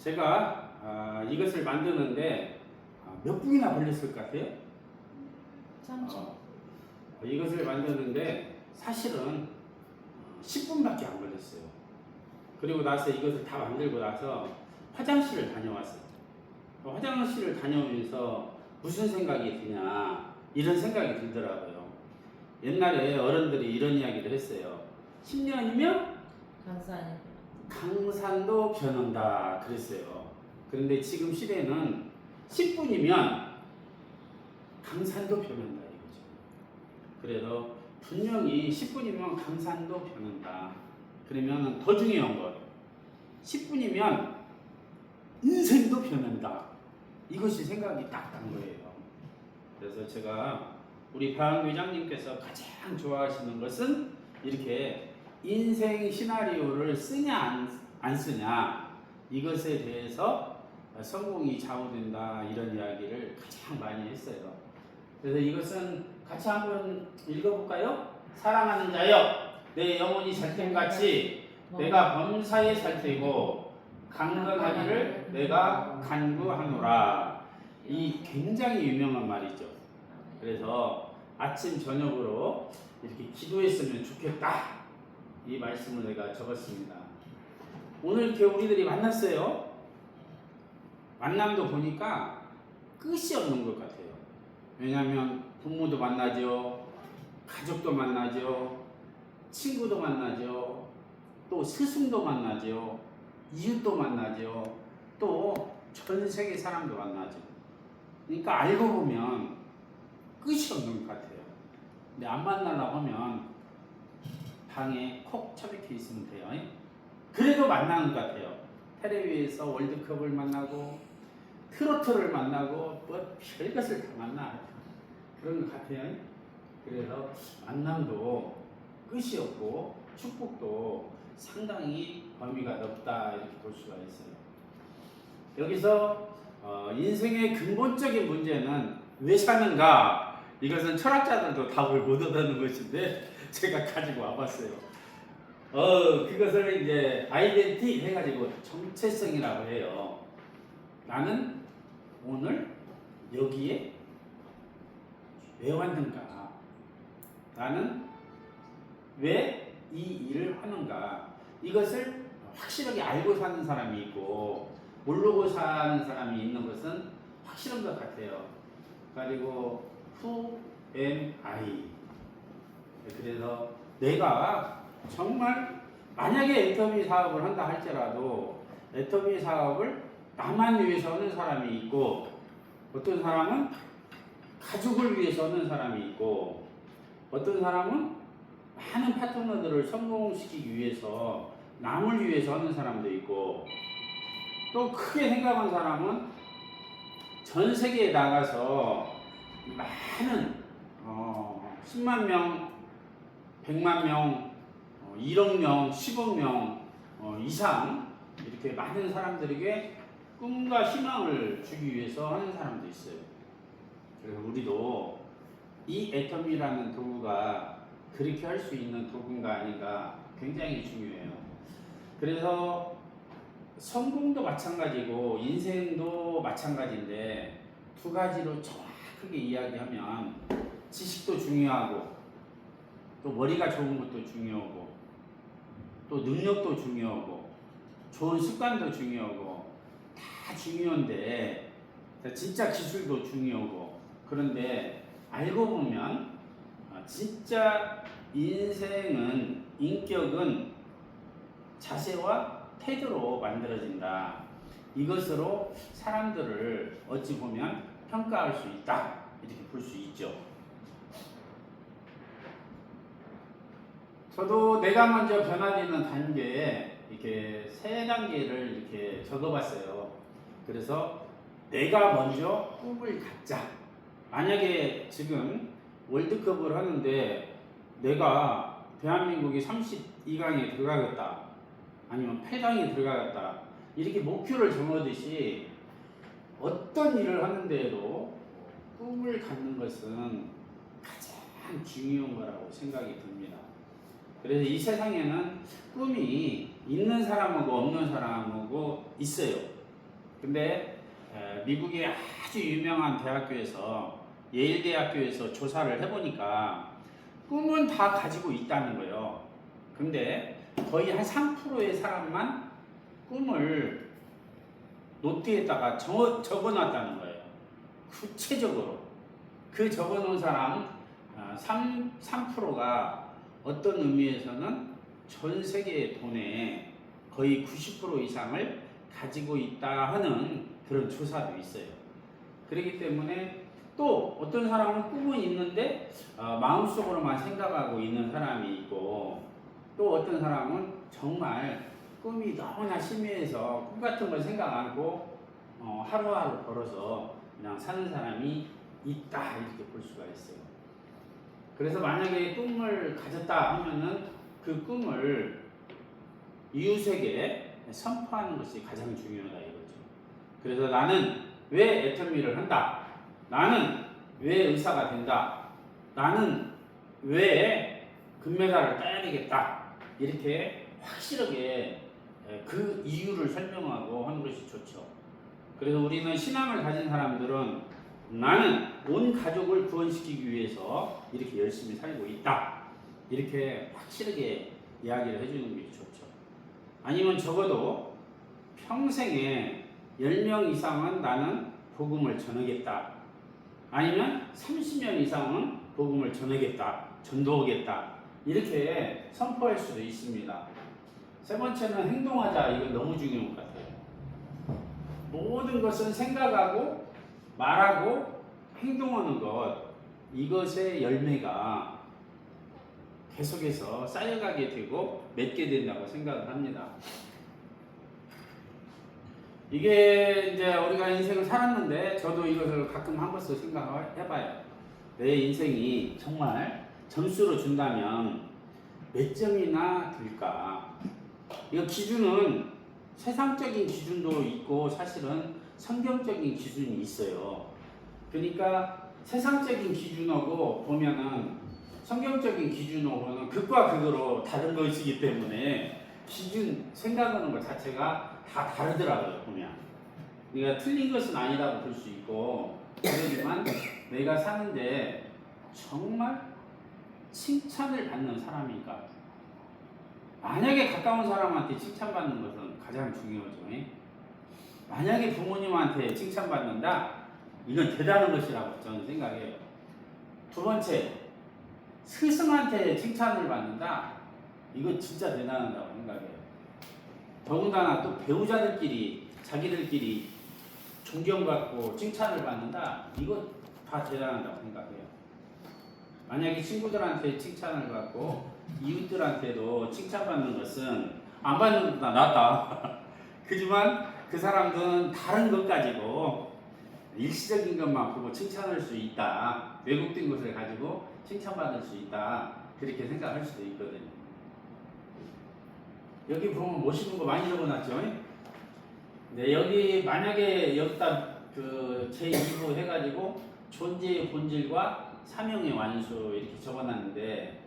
제가 이것을 만드는데 몇 분이나 걸렸을 것 같아요? 3초. 이것을 만드는데 사실은 10분밖에 안 걸렸어요. 그리고 나서 이것을 다 만들고 나서 화장실을 다녀왔어요. 화장실을 다녀오면서 무슨 생각이 드냐 이런 생각이 들더라고요. 옛날에 어른들이 이런 이야기를 했어요. 10년이면 강산도 변한다 그랬어요. 그런데 지금 시대는 10분이면 강산도 변한다 이거죠. 그래서 분명히 10분이면 강산도 변한다. 그러면 더 중요한 것 10분이면 인생도 변한다. 이것이 생각이 딱 난 거예요. 그래서 제가 우리 박 회장님께서 가장 좋아하시는 것은 이렇게 인생 시나리오를 쓰냐 안 쓰냐 이것에 대해서 성공이 좌우된다 이런 이야기를 가장 많이 했어요. 그래서 이것은 같이 한번 읽어볼까요? 사랑하는 자여 내 영혼이 살됨같이 내가 범사에 살되고 강건하기를 내가 간구하노라. 이 굉장히 유명한 말이죠. 그래서 아침 저녁으로 이렇게 기도했으면 좋겠다 이 말씀을 내가 적었습니다. 오늘 이렇게 우리들이 만났어요. 만남도 보니까 끝이 없는 것 같아요. 왜냐하면 부모도 만나죠, 가족도 만나죠, 친구도 만나죠, 또 스승도 만나죠, 이웃도 만나죠, 또 전 세계 사람도 만나죠. 그러니까 알고 보면 끝이 없는 것 같아요. 근데 안 만나다 보면 방에 콕 처박혀 있으면 돼요. 그래도 만나는 것 같아요. 텔레비에서 월드컵을 만나고 트로트를 만나고 뭐 별것을 다 만나 그런 것 같아요. 그래서 만남도 끝이 없고 축복도 상당히 범위가 넓다 이렇게 볼 수가 있어요. 여기서 인생의 근본적인 문제는 왜 사는가? 이것은 철학자들도 답을 못 얻는 것인데 제가 가지고 와봤어요. 그것을 이제 아이덴티 해가지고 정체성이라고 해요. 나는 오늘 여기에 왜 왔는가? 나는 왜 이 일을 하는가? 이것을 확실하게 알고 사는 사람이 있고 모르고 사는 사람이 있는 것은 확실한 것 같아요. 그리고 Who am I? 그래서 내가 정말 만약에 애터미 사업을 한다 할지라도 애터미 사업을 나만 위해서 하는 사람이 있고 어떤 사람은 가족을 위해서 하는 사람이 있고 어떤 사람은 많은 파트너들을 성공시키기 위해서 남을 위해서 하는 사람도 있고 또 크게 생각한 사람은 전 세계에 나가서 많은 10만 명, 100만 명, 1억 명, 10억 명 이상 이렇게 많은 사람들에게 꿈과 희망을 주기 위해서 하는 사람도 있어요. 그래서 우리도 이 애터미라는 도구가 그렇게 할 수 있는 도구인가 아닌가 굉장히 중요해요. 그래서 성공도 마찬가지고 인생도 마찬가지인데 두 가지로 정확하게 이야기하면 지식도 중요하고 또 머리가 좋은 것도 중요하고 또 능력도 중요하고 좋은 습관도 중요하고 다 중요한데 진짜 기술도 중요하고 그런데 알고 보면 진짜 인생은 인격은 자세와 태도로 만들어진다. 이것으로 사람들을 어찌 보면 평가할 수 있다. 이렇게 볼 수 있죠. 저도 내가 먼저 변화되는 단계에 이렇게 세 단계를 이렇게 적어봤어요. 그래서 내가 먼저 꿈을 갖자. 만약에 지금 월드컵을 하는데 내가 대한민국이 32강에 들어가겠다. 아니면 8강에 들어가겠다. 이렇게 목표를 정하듯이 어떤 일을 하는데도 꿈을 갖는 것은 가장 중요한 거라고 생각이 듭니다. 그래서 이 세상에는 꿈이 있는 사람하고 없는 사람하고 있어요. 근데 미국의 아주 유명한 대학교에서 예일 대학교에서 조사를 해보니까 꿈은 다 가지고 있다는 거예요. 근데 거의 한 3%의 사람만 꿈을 노트에다가 적어놨다는 거예요. 구체적으로. 그 적어놓은 사람 3%가 어떤 의미에서는 전 세계 돈의 거의 90% 이상을 가지고 있다 하는 그런 조사도 있어요. 그렇기 때문에 또 어떤 사람은 꿈은 있는데 마음속으로만 생각하고 있는 사람이 있고, 또 어떤 사람은 정말 꿈이 너무나 심해서 꿈 같은 걸 생각 안 하고 하루하루 걸어서 그냥 사는 사람이 있다, 이렇게 볼 수가 있어요. 그래서 만약에 꿈을 가졌다 하면은 그 꿈을 이웃에게 선포하는 것이 가장 중요하다 이거죠. 그래서 나는 왜 애터미를 한다, 나는 왜 의사가 된다, 나는 왜 금메달을 따야 되겠다, 이렇게 확실하게 그 이유를 설명하고 하는 것이 좋죠. 그래서 우리는 신앙을 가진 사람들은 나는 온 가족을 구원시키기 위해서 이렇게 열심히 살고 있다, 이렇게 확실하게 이야기를 해주는 게 좋죠. 아니면 적어도 평생에 10명 이상은 나는 복음을 전하겠다, 아니면 30년 이상은 복음을 전하겠다, 전도하겠다, 이렇게 선포할 수도 있습니다. 세 번째는 행동하자. 이거 너무 중요한 것 같아요. 모든 것은 생각하고 말하고 행동하는 것, 이것의 열매가 계속해서 쌓여가게 되고 맺게 된다고 생각을 합니다. 이게 이제 우리가 인생을 살았는데, 저도 이것을 가끔 한 번씩 생각을 해봐요. 내 인생이 정말 점수로 준다면 몇 점이나 될까? 이거 기준은 세상적인 기준도 있고 사실은 성경적인 기준이 있어요. 그러니까 세상적인 기준하고 보면은 성경적인 기준하고는 극과 극으로 다른 것이기 때문에 기준, 생각하는 것 자체가 다 다르더라고요, 보면. 그러니까 틀린 것은 아니라고 볼 수 있고, 그러지만 내가 사는데 정말 칭찬을 받는 사람인가? 만약에 가까운 사람한테 칭찬받는 것은 가장 중요하죠. 만약에 부모님한테 칭찬받는다, 이건 대단한 것이라고 저는 생각해요. 두 번째, 스승한테 칭찬을 받는다, 이거 진짜 대단하다고 생각해요. 더군다나 또 배우자들끼리 자기들끼리 존경받고 칭찬을 받는다, 이거 다 대단하다고 생각해요. 만약에 친구들한테 칭찬을 받고 이웃들한테도 칭찬받는 것은 안 받는 것보다 낫다. 그지만 그 사람들은 다른 것 가지고 일시적인 것만 보고 칭찬할 수 있다, 왜곡된 것을 가지고 칭찬받을 수 있다, 그렇게 생각할 수도 있거든요. 여기 보면 멋있는 거 많이 적어놨죠? 네, 여기 만약에 여기다 그 제2부 해가지고 존재의 본질과 사명의 완수 이렇게 적어놨는데,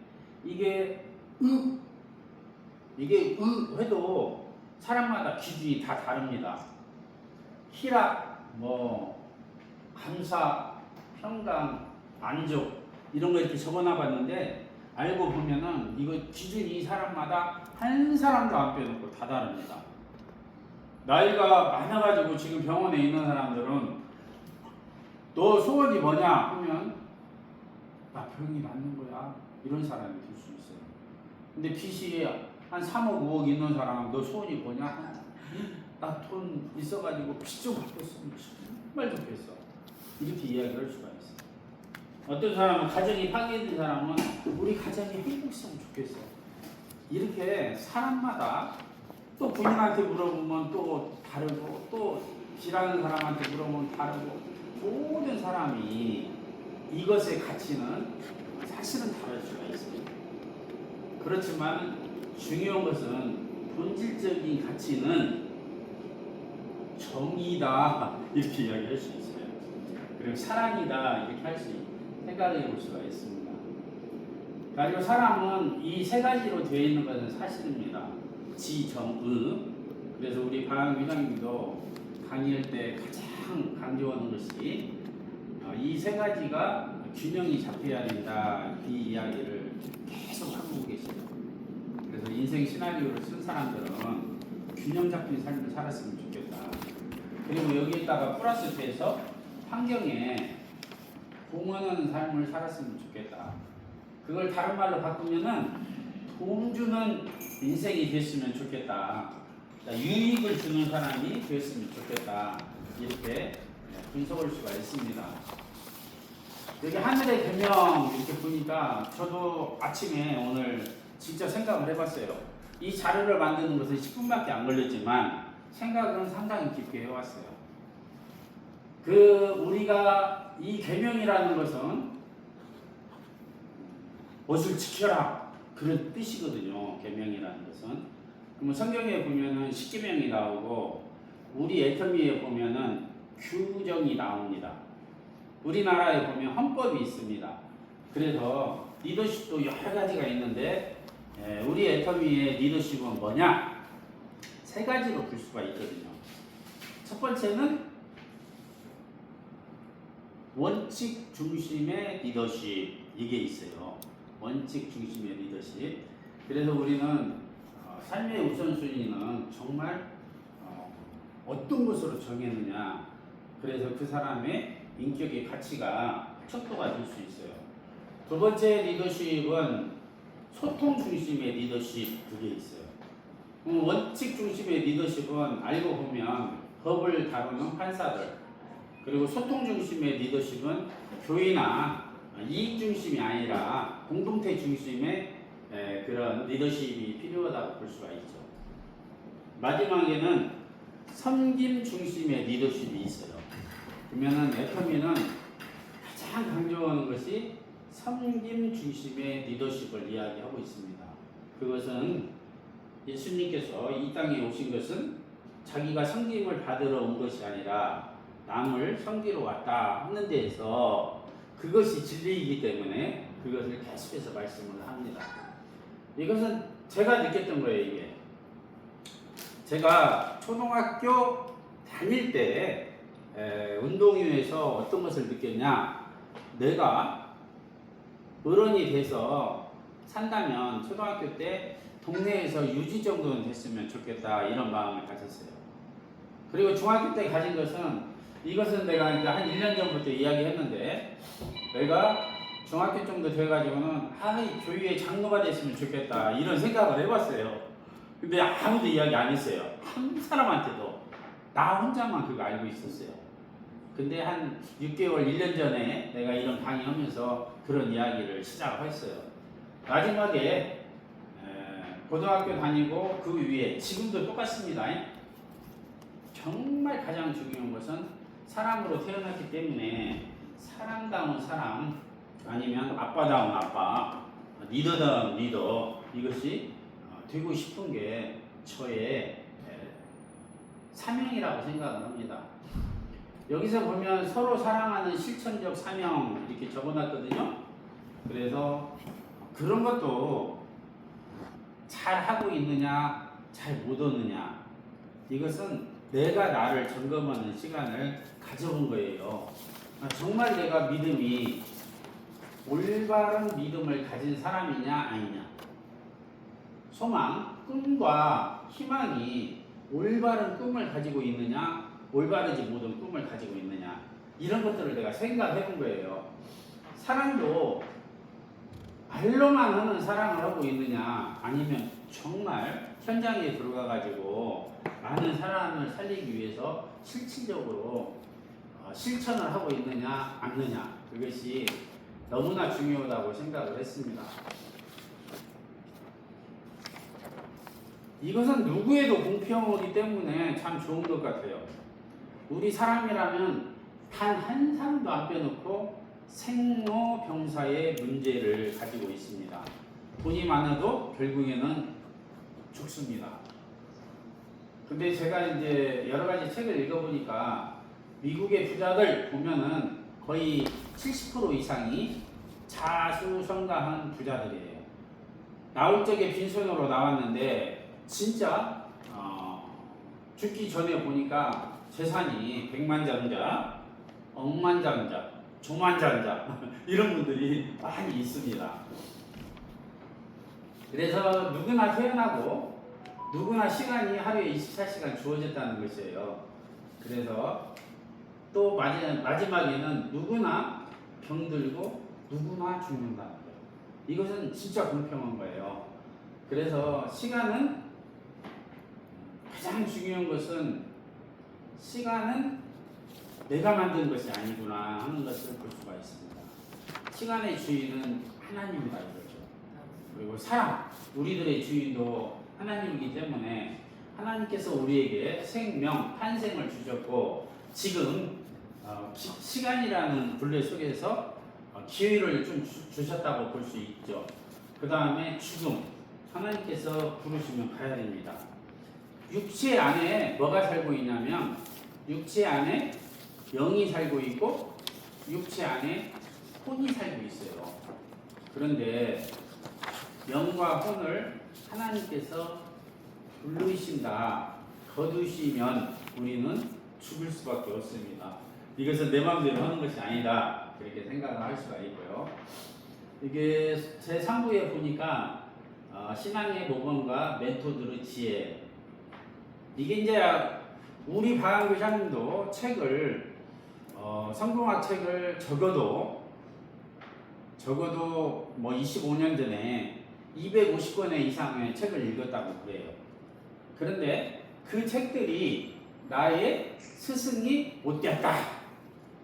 이게 해도 사람마다 기준이 다 다릅니다. 희락, 감사, 평강, 만족, 이런 거 이렇게 적어놔봤는데, 알고 보면은 이거 기준이 사람마다 한 사람도 안 빼놓고 다 다릅니다. 나이가 많아가지고 지금 병원에 있는 사람들은 너 소원이 뭐냐 하면 나 병이 낫는 거야, 이런 사람이 될 수 있어요. 근데 빚이 한 3억 5억 있는 사람, 너 소원이 뭐냐? 나 돈 있어가지고 빚 좀 갚았으면 정말 좋겠어, 이렇게 이야기할 수가 있어요. 어떤 사람은 가정이 파괴된 사람은 우리 가정이 행복했으면 좋겠어, 이렇게 사람마다, 또 부인한테 물어보면 또 다르고, 또 지라는 사람한테 물어보면 다르고, 모든 사람이 이것의 가치는 사실은 다를 수가 있어요. 그렇지만 중요한 것은 본질적인 가치는 정의다, 이렇게 이야기할 수 있어요. 그리고 사랑이다, 이렇게 할 수 생각해 볼 수가 있습니다. 그리고 사람은 이 세 가지로 되어 있는 것은 사실입니다. 지, 정, 의. 그래서 우리 방 위장님도 강의할 때 가장 강조하는 것이 이 세 가지가 균형이 잡혀야 된다. 이 이야기를 계속 하고 계시죠. 그래서 인생 시나리오를 쓴 사람들은 균형 잡힌 삶을 살았으면 좋겠다. 그리고 여기에다가 플러스 돼서 환경에 공헌하는 삶을 살았으면 좋겠다. 그걸 다른 말로 바꾸면은 돈 주는 인생이 됐으면 좋겠다. 유익을 주는 사람이 됐으면 좋겠다. 이렇게 분석할 수가 있습니다. 여기 하늘의 개명 이렇게 보니까 저도 아침에 오늘 진짜 생각을 해봤어요. 이 자료를 만드는 것은 10분밖에 안 걸렸지만 생각은 상당히 깊게 해왔어요. 우리가 이 계명이라는 것은 옷을 지켜라 그런 뜻이거든요. 계명이라는 것은. 그러면 성경에 보면은 십계명이 나오고 우리 애터미에 보면은 규정이 나옵니다. 우리나라에 보면 헌법이 있습니다. 그래서 리더십도 여러 가지가 있는데 우리 애터미의 리더십은 뭐냐? 세 가지로 볼 수가 있거든요. 첫 번째는 원칙 중심의 리더십 이게 있어요. 원칙 중심의 리더십. 그래서 우리는 삶의 우선순위는 정말 어떤 것으로 정했느냐. 그래서 그 사람의 인격의 가치가 척도가 될 수 있어요. 두 번째 리더십은 소통 중심의 리더십 그게 있어요. 원칙 중심의 리더십은 알고 보면 법을 다루는 판사들, 그리고 소통 중심의 리더십은 교회나 이익 중심이 아니라 공동체 중심의 그런 리더십이 필요하다고 볼 수가 있죠. 마지막에는 섬김 중심의 리더십이 있어요. 그러면은 애터미는 가장 강조하는 것이 섬김 중심의 리더십을 이야기하고 있습니다. 그것은 예수님께서 이 땅에 오신 것은 자기가 섬김을 받으러 온 것이 아니라 남을 섬기러 왔다 하는 데에서 그것이 진리이기 때문에 그것을 계속해서 말씀을 합니다. 이것은 제가 느꼈던 거예요. 이게 제가 초등학교 다닐 때 운동회에서 어떤 것을 느꼈냐, 내가 어른이 돼서 산다면 초등학교 때 동네에서 유지 정도는 됐으면 좋겠다 이런 마음을 가졌어요. 그리고 중학교 때 가진 것은 이것은 내가 이제 한 1년 전부터 이야기했는데 내가 중학교 정도 돼가지고는 이 교회의 장로가 됐으면 좋겠다 이런 생각을 해봤어요. 근데 아무도 이야기 안 했어요. 한 사람한테도. 나 혼자만 그거 알고 있었어요. 근데 한 6개월, 1년 전에 내가 이런 강의하면서 그런 이야기를 시작했어요. 마지막에 고등학교 다니고 그 위에 지금도 똑같습니다. 정말 가장 중요한 것은 사람으로 태어났기 때문에 사람다운 사람 아니면 아빠다운 아빠, 리더다운 리더 이것이 되고 싶은 게 저의 사명이라고 생각을 합니다. 여기서 보면 서로 사랑하는 실천적 사명 이렇게 적어놨거든요. 그래서 그런 것도 잘 하고 있느냐, 잘 못하느냐 이것은 내가 나를 점검하는 시간을 가져본 거예요. 정말 내가 믿음이 올바른 믿음을 가진 사람이냐 아니냐, 소망, 꿈과 희망이 올바른 꿈을 가지고 있느냐, 올바르지 못한 꿈을 가지고 있느냐 이런 것들을 내가 생각해 본 거예요. 사랑도 말로만 하는 사랑을 하고 있느냐 아니면 정말 현장에 들어가 가지고 많은 사람을 살리기 위해서 실질적으로 실천을 하고 있느냐 않느냐 그것이 너무나 중요하다고 생각을 했습니다. 이것은 누구에도 공평하기 때문에 참 좋은 것 같아요. 우리 사람이라면 단 한 사람도 안 빼놓고 생로병사의 문제를 가지고 있습니다. 돈이 많아도 결국에는 죽습니다. 근데 제가 이제 여러 가지 책을 읽어보니까 미국의 부자들 보면은 거의 70% 이상이 자수성가한 부자들이에요. 나올 적에 빈손으로 나왔는데 진짜 죽기 전에 보니까 재산이 백만장자, 억만장자, 조만장자 이런 분들이 많이 있습니다. 그래서 누구나 태어나고 누구나 시간이 하루에 24시간 주어졌다는 것이에요. 그래서 또 마지막에는 누구나 병들고 누구나 죽는다는 거예요. 이것은 진짜 공평한 거예요. 그래서 시간은 가장 중요한 것은 시간은 내가 만든 것이 아니구나 하는 것을 볼 수가 있습니다. 시간의 주인은 하나님이다 이거죠. 그리고 사람, 우리들의 주인도 하나님이기 때문에 하나님께서 우리에게 생명, 탄생을 주셨고 지금 시간이라는 굴레 속에서 기회를 좀 주셨다고 볼 수 있죠. 그 다음에 죽음, 하나님께서 부르시면 가야 됩니다. 육체 안에 뭐가 살고 있냐면 육체 안에 영이 살고 있고 육체 안에 혼이 살고 있어요. 그런데 영과 혼을 하나님께서 부르신다, 거두시면 우리는 죽을 수밖에 없습니다. 이것은 내 마음대로 하는 것이 아니다, 그렇게 생각을 할 수가 있고요. 이게 제 3부에 보니까 신앙의 모범과 멘토들의 지혜, 이게 이제 우리 방학교장님도 책을 성경학 책을 적어도 뭐 25년 전에 250권 이상의 책을 읽었다고 그래요. 그런데 그 책들이 나의 스승이 못 되었다.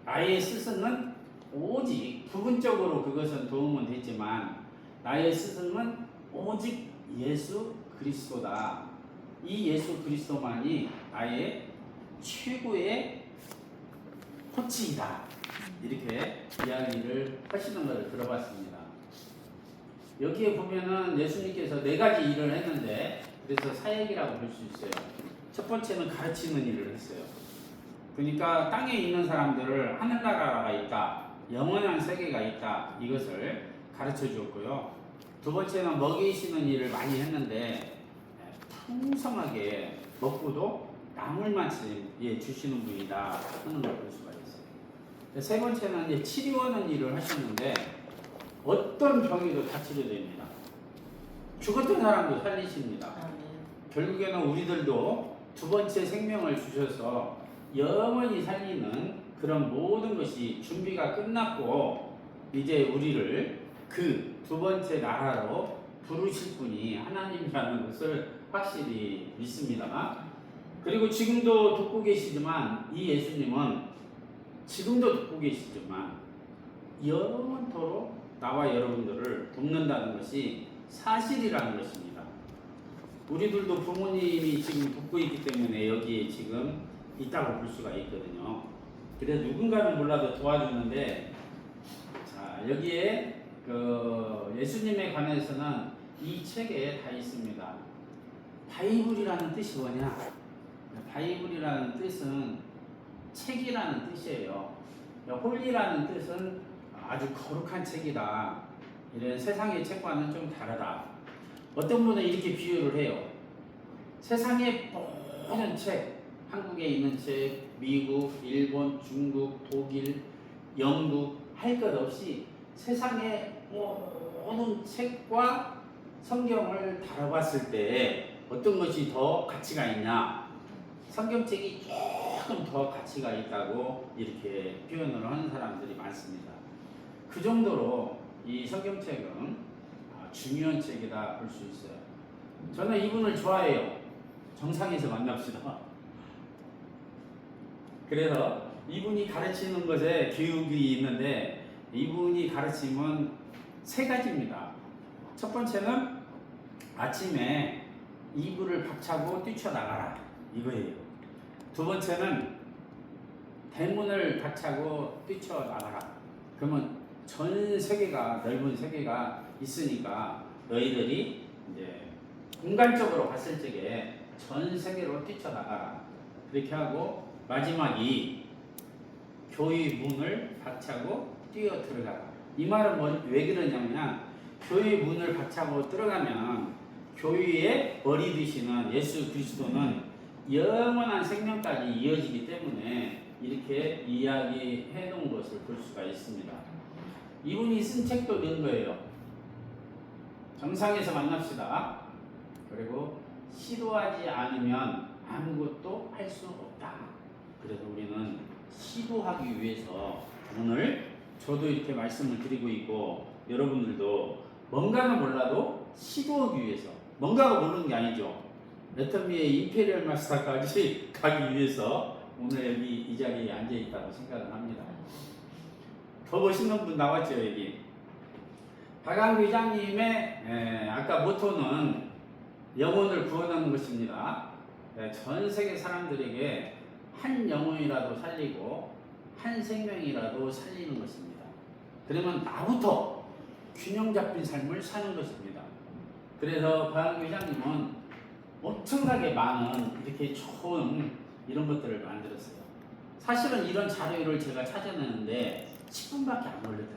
나의 스승은 오직 부분적으로 그것은 도움은 됐지만 나의 스승은 오직 예수 그리스도다. 이 예수 그리스도만이 나의 최고의 코치이다. 이렇게 이야기를 하시는 것을 들어봤습니다. 여기에 보면은 예수님께서 4가지 일을 했는데 그래서 사역이라고 볼 수 있어요. 첫 번째는 가르치는 일을 했어요. 그러니까 땅에 있는 사람들을 하늘나라가 있다, 영원한 세계가 있다, 이것을 가르쳐 주었고요. 두 번째는 먹이시는 일을 많이 했는데 풍성하게 먹고도 남을 많이 주시는 분이다 하는 걸 볼 수가 있어요. 세 번째는 이제 치료하는 일을 하셨는데 어떤 병에도 다 치료됩니다. 죽었던 사람도 살리십니다. 결국에는 우리들도 두 번째 생명을 주셔서 영원히 살리는 그런 모든 것이 준비가 끝났고 이제 우리를 그 두 번째 나라로 부르실 분이 하나님이라는 것을 확실히 믿습니다. 그리고 지금도 듣고 계시지만 이 예수님은 지금도 듣고 계시지만 영원토록 나와 여러분들을 돕는다는 것이 사실이라는 것입니다. 우리들도 부모님이 지금 듣고 있기 때문에 여기에 지금 있다고 볼 수가 있거든요. 그래서 누군가는 몰라도 도와주는데, 자, 여기에 그 예수님에 관해서는 이 책에 다 있습니다. 바이블이라는 뜻이 뭐냐? 바이블이라는 뜻은 책이라는 뜻이에요. 홀리라는 뜻은 아주 거룩한 책이다. 이런 세상의 책과는 좀 다르다. 어떤 분은 이렇게 비유를 해요. 세상의 모든 책, 한국에 있는 책, 미국, 일본, 중국, 독일, 영국 할 것 없이 세상의 모든 책과 성경을 다뤄봤을 때 어떤 것이 더 가치가 있냐? 성경책이 조금 더 가치가 있다고 이렇게 표현을 하는 사람들이 많습니다. 그 정도로 이 성경책은 중요한 책이다 볼 수 있어요. 저는 이분을 좋아해요. 정상에서 만납시다. 그래서 이분이 가르치는 것에 교육이 있는데 이분이 가르침은 3가지입니다. 첫 번째는 아침에 이불을 박차고 뛰쳐나가라, 이거예요. 두 번째는 대문을 박차고 뛰쳐나가라. 그러면 전 세계가, 넓은 세계가 있으니까 너희들이 이제 공간적으로 봤을 적에 전 세계로 뛰쳐나가라. 그렇게 하고 마지막이 교회 문을 박차고 뛰어 들어가라. 이 말은 왜 그러냐면 교회 문을 박차고 들어가면 교회의 머리 되시는 예수 그리스도는 영원한 생명까지 이어지기 때문에 이렇게 이야기해 놓은 것을 볼 수가 있습니다. 이분이 쓴 책도 이런 거예요. 정상에서 만납시다. 그리고 시도하지 않으면 아무것도 할 수 없다. 그래서 우리는 시도하기 위해서 오늘 저도 이렇게 말씀을 드리고 있고 여러분들도 뭔가는 몰라도 시도하기 위해서 뭔가가 모르는 게 아니죠. 애터미의 임페리얼 마스터까지 가기 위해서 오늘 여기 이 자리에 앉아 있다고 생각을 합니다. 더 멋있는 분 나왔죠 여기. 박광규 회장님의 아까 모토는 영혼을 구원하는 것입니다. 전 세계 사람들에게 한 영혼이라도 살리고 한 생명이라도 살리는 것입니다. 그러면 나부터 균형 잡힌 삶을 사는 것입니다. 그래서 박광규 회장님은 엄청나게 많은 이렇게 좋은 이런 것들을 만들었어요. 사실은 이런 자료를 제가 찾아내는데 10분밖에 안 걸렸다.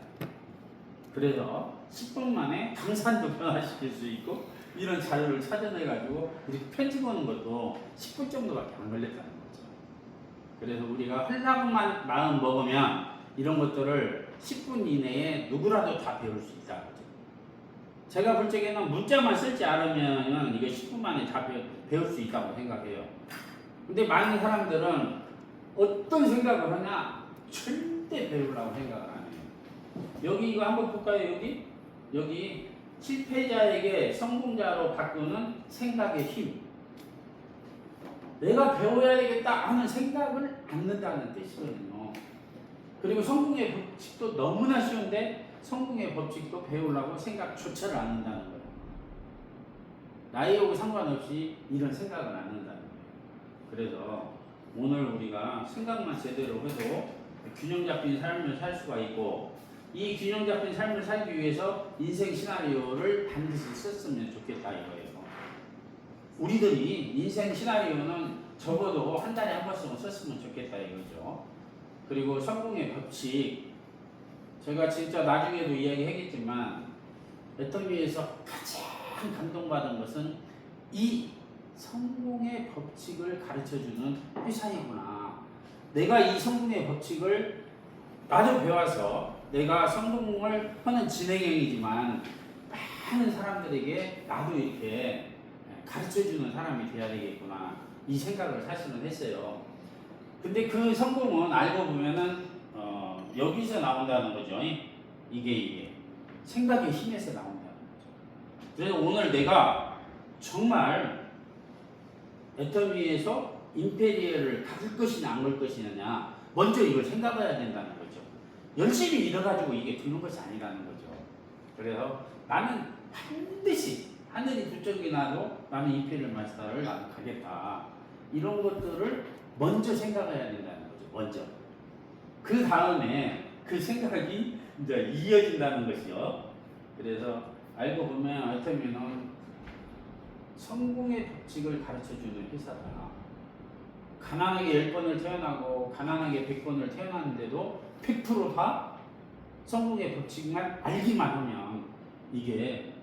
그래서 10분 만에 강산도 변화시킬 수 있고 이런 자료를 찾아내가지고 이렇게 편집하는 것도 10분 정도밖에 안 걸렸다는 거죠. 그래서 우리가 헐나은 마음 먹으면 이런 것들을 10분 이내에 누구라도 다 배울 수 있다는 거죠. 제가 볼 적에는 문자만 쓸지 않으면 이게 10분 만에 다 배울 수 있다고 생각해요. 근데 많은 사람들은 어떤 생각을 하냐? 절대 배우려고 생각을 안 해요. 여기 이거 한번 볼까요? 여기 실패자에게 성공자로 바꾸는 생각의 힘. 내가 배워야 되겠다 하는 생각을 갖는다는 뜻이거든요. 그리고 성공의 법칙도 너무나 쉬운데 성공의 법칙도 배우려고 생각조차를 안 한다는 거예요. 나이하고 상관없이 이런 생각을 안 한다는 거예요. 그래서 오늘 우리가 생각만 제대로 해도 균형 잡힌 삶을 살 수가 있고 이 균형 잡힌 삶을 살기 위해서 인생 시나리오를 반드시 썼으면 좋겠다 이거예요. 우리들이 인생 시나리오는 적어도 한 달에 한 번씩은 썼으면 좋겠다 이거죠. 그리고 성공의 법칙, 제가 진짜 나중에도 이야기하겠지만 애터미에서 가장 감동받은 것은 이 성공의 법칙을 가르쳐주는 회사이구나. 내가 이 성공의 법칙을 나도 배워서 내가 성공을 하는 진행형이지만 많은 사람들에게 나도 이렇게 가르쳐주는 사람이 돼야 되겠구나 이 생각을 사실은 했어요. 근데 그 성공은 알고 보면은 여기서 나온다는 거죠. 이게 생각의 힘에서 나온다는 거죠. 그래서 오늘 내가 정말 애터미에서 임페리얼을 가질 것이냐 안 갈 것이냐 먼저 이걸 생각해야 된다는 거죠. 열심히 일해가지고 이게 되는 것이 아니라는 거죠. 그래서 나는 반드시 하늘이 부쩍이 나도 나는 임페리얼 마스터를 나는 가겠다. 이런 것들을 먼저 생각해야 된다는 거죠. 먼저. 그 다음에 그 생각이 이제 이어진다는 것이요. 그래서 알고 보면 애터미는 성공의 법칙을 가르쳐주는 회사다. 가난하게 10번을 태어나고 가난하게 100번을 태어났는데도 100% 다 성공의 법칙만 알기만 하면 이게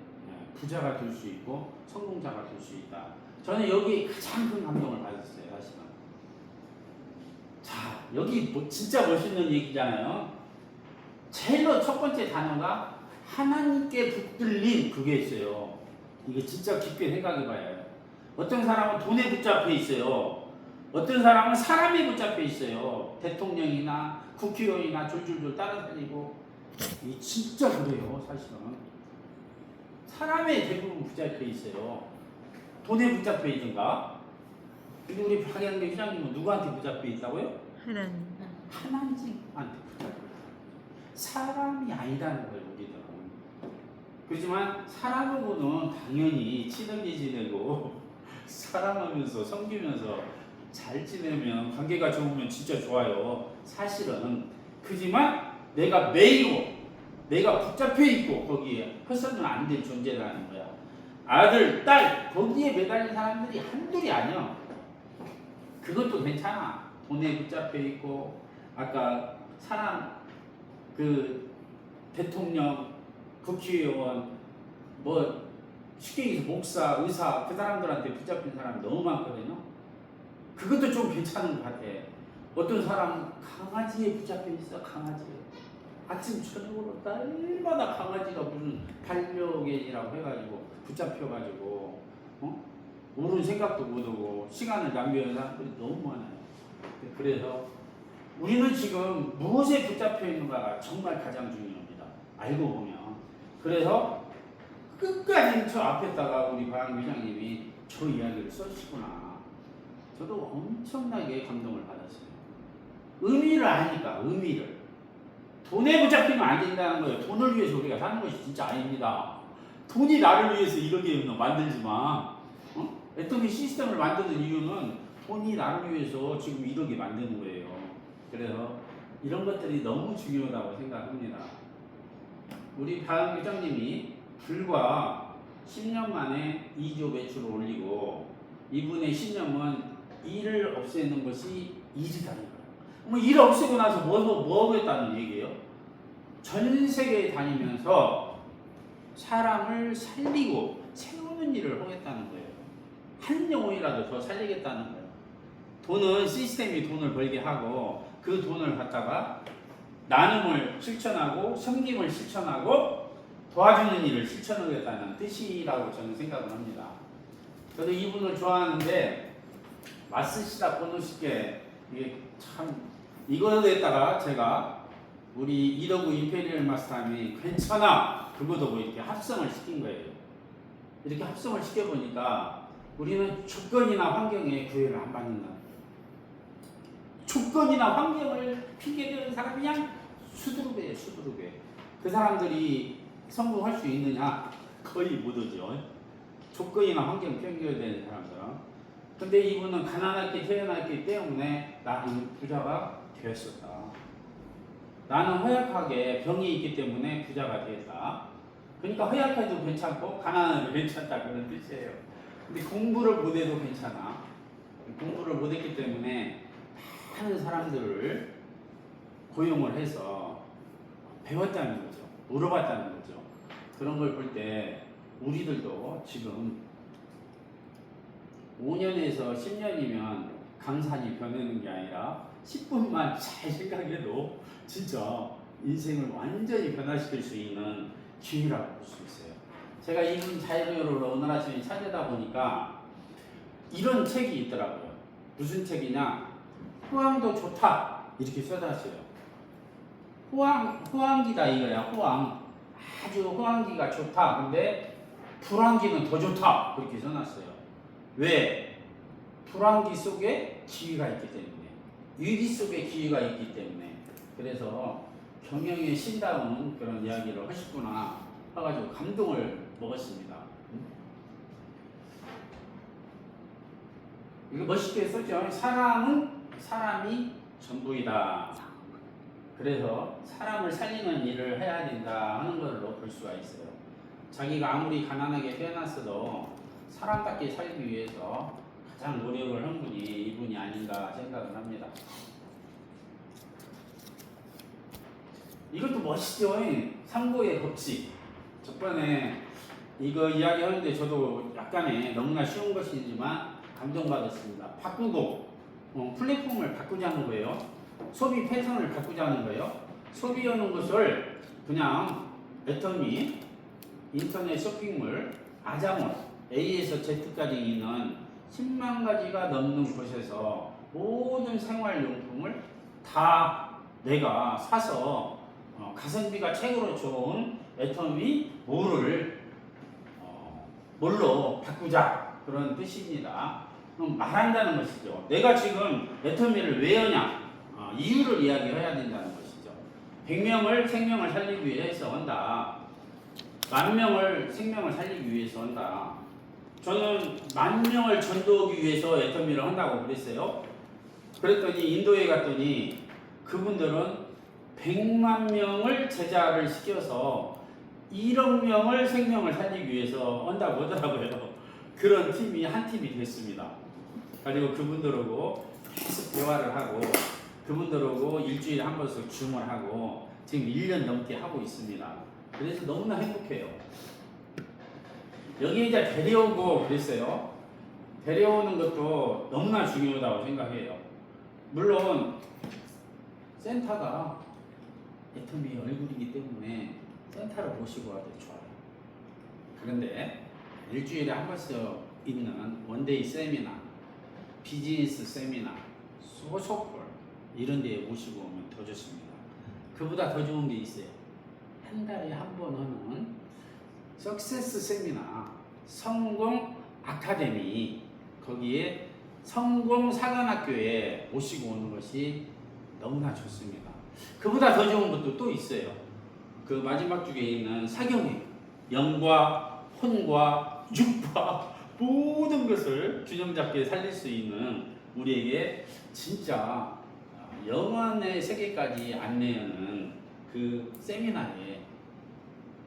부자가 될 수 있고 성공자가 될 수 있다. 저는 여기 가장 큰 감동을 받았어요. 사실은. 자, 여기 진짜 멋있는 얘기잖아요. 제일 첫 번째 단어가 하나님께 붙들림 그게 있어요. 이게 진짜 깊게 생각해봐야 해요. 어떤 사람은 돈에 붙잡혀 있어요. 어떤 사람은 사람에 붙잡혀 있어요. 대통령이나 국회의원이나 줄줄줄 따라다니고 이 진짜 그래요. 사실은 사람에 대부분 붙잡혀 있어요. 돈에 붙잡혀 있든가. 근데 우리 박영대 회장님은 누구한테 붙잡혀 있다고요? 하나님. 하나님한테 붙잡혀 있어요. 사람이 아니다는 거예요. 우리들은. 그렇지만 사람하고는 당연히 친하게 지내고 사랑하면서 섬기면서 잘 지내면 관계가 좋으면 진짜 좋아요. 사실은. 그지만 내가 매이고 내가 붙잡혀 있고 거기에 해서는 안 될 존재라는 거야. 아들, 딸 거기에 매달린 사람들이 한둘이 아니야. 그것도 괜찮아. 돈에 붙잡혀 있고 아까 사람 그 대통령, 국회의원 뭐 쉽게 얘기해서 목사, 의사 그 사람들한테 붙잡힌 사람이 너무 많거든요. 그것도 좀 괜찮은 것 같아. 어떤 사람 강아지에 붙잡혀 있어. 강아지에 아침 저녁으로 날마다 강아지가 무슨 반려견이라고 해가지고 붙잡혀가지고 옳은 생각도 못하고 시간을 낭비하는 사람들이 너무 많아요. 그래서 우리는 지금 무엇에 붙잡혀 있는가가 정말 가장 중요합니다. 알고 보면. 그래서 끝까지 저 앞에다가 우리 박 회장님이 저 이야기를 써주시구나. 저도 엄청나게 감동을 받았어요. 의미를 아니까, 의미를. 돈에 붙잡히면 안 된다는 거예요. 돈을 위해서 우리가 사는 것이 진짜 아닙니다. 돈이 나를 위해서 이렇게 만들지 마. 애터미 시스템을 만드는 이유는 돈이 나를 위해서 지금 이렇게 만드는 거예요. 그래서 이런 것들이 너무 중요하다고 생각합니다. 우리 박 회장님이 불과 10년 만에 2조 매출을 올리고 이분의 신념은 일을 없애는 것이 일이다. 뭐 일 없애고 나서 뭐 하겠다는 얘기예요? 전 세계에 다니면서 사람을 살리고 채우는 일을 하겠다는 거예요. 한 영혼이라도 더 살리겠다는 거예요. 돈은 시스템이 돈을 벌게 하고 그 돈을 갖다가 나눔을 실천하고 섬김을 실천하고 도와주는 일을 실천하겠다는 뜻이라고 저는 생각을 합니다. 저도 이분을 좋아하는데 마스시다 보노시께 이게 참 이거에다가 제가 우리 이러구 임페리얼 마스터님이 괜찮아 그거도 뭐 이렇게 합성을 시킨 거예요. 이렇게 합성을 시켜보니까 우리는 조건이나 환경에 구애를 안 받는다. 조건이나 환경을 핑계대는 사람이 그냥 수두룩이에요. 수두룩해. 그 사람들이 성공할 수 있느냐? 거의 못하죠. 조건이나 환경 핑계대는 사람들은. 근데 이분은 가난하게 태어났기 때문에 나는 부자가 되었었다. 나는 허약하게 병이 있기 때문에 부자가 되었다. 그러니까 허약해도 괜찮고 가난해도 괜찮다 그런 뜻이에요. 근데 공부를 못해도 괜찮아. 공부를 못했기 때문에 많은 사람들을 고용을 해서 배웠다는 거죠. 물어봤다는 거죠. 그런 걸 볼 때 우리들도 지금 5년에서 10년이면 강산이 변하는 게 아니라 10분만 잘 생각해도 진짜 인생을 완전히 변화시킬 수 있는 기회라고 볼 수 있어요. 제가 이분 자유로를 오늘 아침에 찾아다 보니까 이런 책이 있더라고요. 무슨 책이냐? 호황도 좋다 이렇게 써놨어요. 호황기다 이거야. 호황 아주 호황기가 좋다. 근데 불황기는 더 좋다 그렇게 써놨어요. 왜? 불황기 속에 기회가 있기 때문에, 위기 속에 기회가 있기 때문에. 그래서 경영의 신다운 그런 이야기를 하셨구나 해가지고 감동을 먹었습니다. 이거 멋있게 썼죠. 사람은 사람이 전부이다. 그래서 사람을 살리는 일을 해야 된다 하는 걸로 볼 수가 있어요. 자기가 아무리 가난하게 태어났어도 사람답게 살기 위해서 가장 노력을 한 분이 이분이 아닌가 생각을 합니다. 이것도 멋있죠. 상보의 법칙. 저번에 이거 이야기하는데 저도 약간의 너무나 쉬운 것이지만 감동받았습니다. 바꾸고 플랫폼을 바꾸자는 거예요. 소비 패턴을 바꾸자는 거예요. 소비하는 것을 그냥 애터미 인터넷 쇼핑몰 아자몰 A에서 Z까지 있는 10만 가지가 넘는 곳에서 모든 생활용품을 다 내가 사서 가성비가 최고로 좋은 애터미 몰로 바꾸자 그런 뜻입니다. 그럼 말한다는 것이죠. 내가 지금 애터미를 왜 하냐? 이유를 이야기해야 된다는 것이죠. 100명을 생명을 살리기 위해서 한다. 10,000명을 생명을 살리기 위해서 한다. 저는 10,000명을 전도하기 위해서 애터미를 한다고 그랬어요. 그랬더니 인도에 갔더니 그분들은 100만 명을 제자를 시켜서 1억 명을 생명을 살리기 위해서 한다고 하더라고요. 그런 팀이 한 팀이 됐습니다. 그리고 그분들하고 계속 대화를 하고 그분들하고 일주일에 한 번씩 줌을 하고 지금 1년 넘게 하고 있습니다. 그래서 너무나 행복해요. 여기 이제 데려오고 그랬어요. 데려오는 것도 너무나 중요하다고 생각해요. 물론 센터가 애터미 얼굴이기 때문에 센터를 모시고 와도 좋아요. 그런데 일주일에 한 번씩 있는 원데이 세미나, 비즈니스 세미나, 소속볼 이런 데에 모시고 오면 더 좋습니다. 그보다 더 좋은 게 있어요. 한 달에 한 번 하는 석세스 세미나, 성공 아카데미, 거기에 성공 사관학교에 모시고 오는 것이 너무나 좋습니다. 그보다 더 좋은 것도 또 있어요. 그 마지막 주에 있는 사경회, 영과 혼과 육과 모든 것을 균형 잡게 살릴 수 있는 우리에게 진짜 영원의 세계까지 안내하는 그 세미나에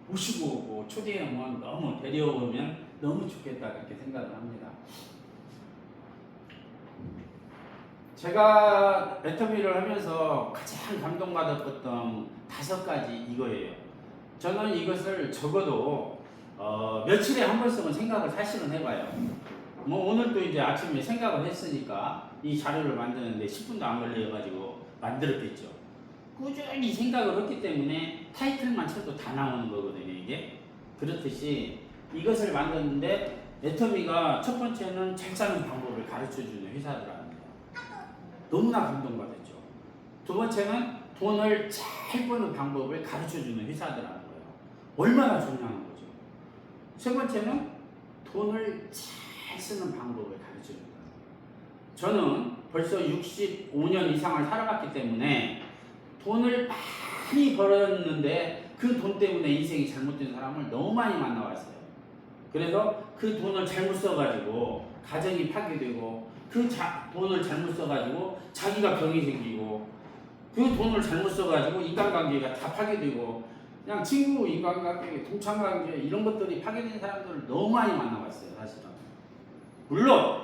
모시고 오고 초대하면 너무 데려오면 너무 좋겠다 그렇게 생각을 합니다. 제가 애터미를 하면서 가장 감동받았던 5가지 이거예요. 저는 이것을 적어도 며칠에 한 번씩은 생각을 사실은 해봐요. 뭐 오늘도 이제 아침에 생각을 했으니까 이 자료를 만드는데 10분도 안 걸려가지고 만들었겠죠. 꾸준히 생각을 했기 때문에 타이틀만 쳐도 다 나오는 거거든요, 이게. 그렇듯이 이것을 만드는데 애터미가 첫 번째는 잘 사는 방법을 가르쳐주는 회사더랍니다. 너무나 감동받았죠. 두 번째는 돈을 잘 버는 방법을 가르쳐주는 회사더라는 거예요. 얼마나 좋냐는 거죠. 세 번째는 돈을 잘 쓰는 방법을 가르쳐준다. 저는 벌써 65년 이상을 살아봤기 때문에 돈을 많이 벌었는데 그 돈 때문에 인생이 잘못된 사람을 너무 많이 만나왔어요. 그래서 그 돈을 잘못 써가지고 가정이 파괴되고 그 돈을 잘못 써가지고 자기가 병이 생기고 그 돈을 잘못 써가지고 인간관계가 다 파괴되고 그냥 친구 인간관계, 동창관계 이런 것들이 파괴된 사람들을 너무 많이 만나봤어요. 사실은. 물론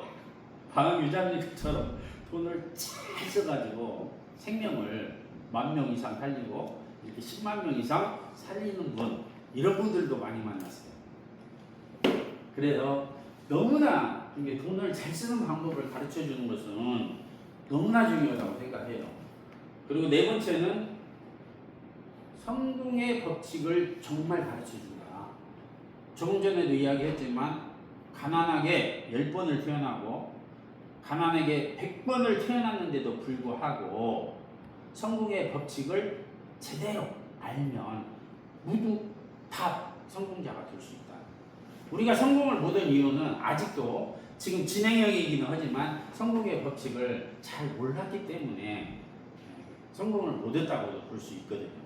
방금 유장님처럼 돈을 잘 써가지고 생명을 10,000명 이상 살리고 이렇게 10만 명 이상 살리는 분 이런 분들도 많이 만났어요. 그래서 너무나 이게 돈을 잘 쓰는 방법을 가르쳐 주는 것은 너무나 중요하다고 생각해요. 그리고 네 번째는 성공의 법칙을 정말 가르쳐 준다. 조금 전에도 이야기했지만 가난하게 10번을 태어나고 가난하게 100번을 태어났는데도 불구하고 성공의 법칙을 제대로 알면 모두 다 성공자가 될 수 있다. 우리가 성공을 못한 이유는 아직도 지금 진행형이기는 하지만 성공의 법칙을 잘 몰랐기 때문에 성공을 못했다고도 볼 수 있거든요.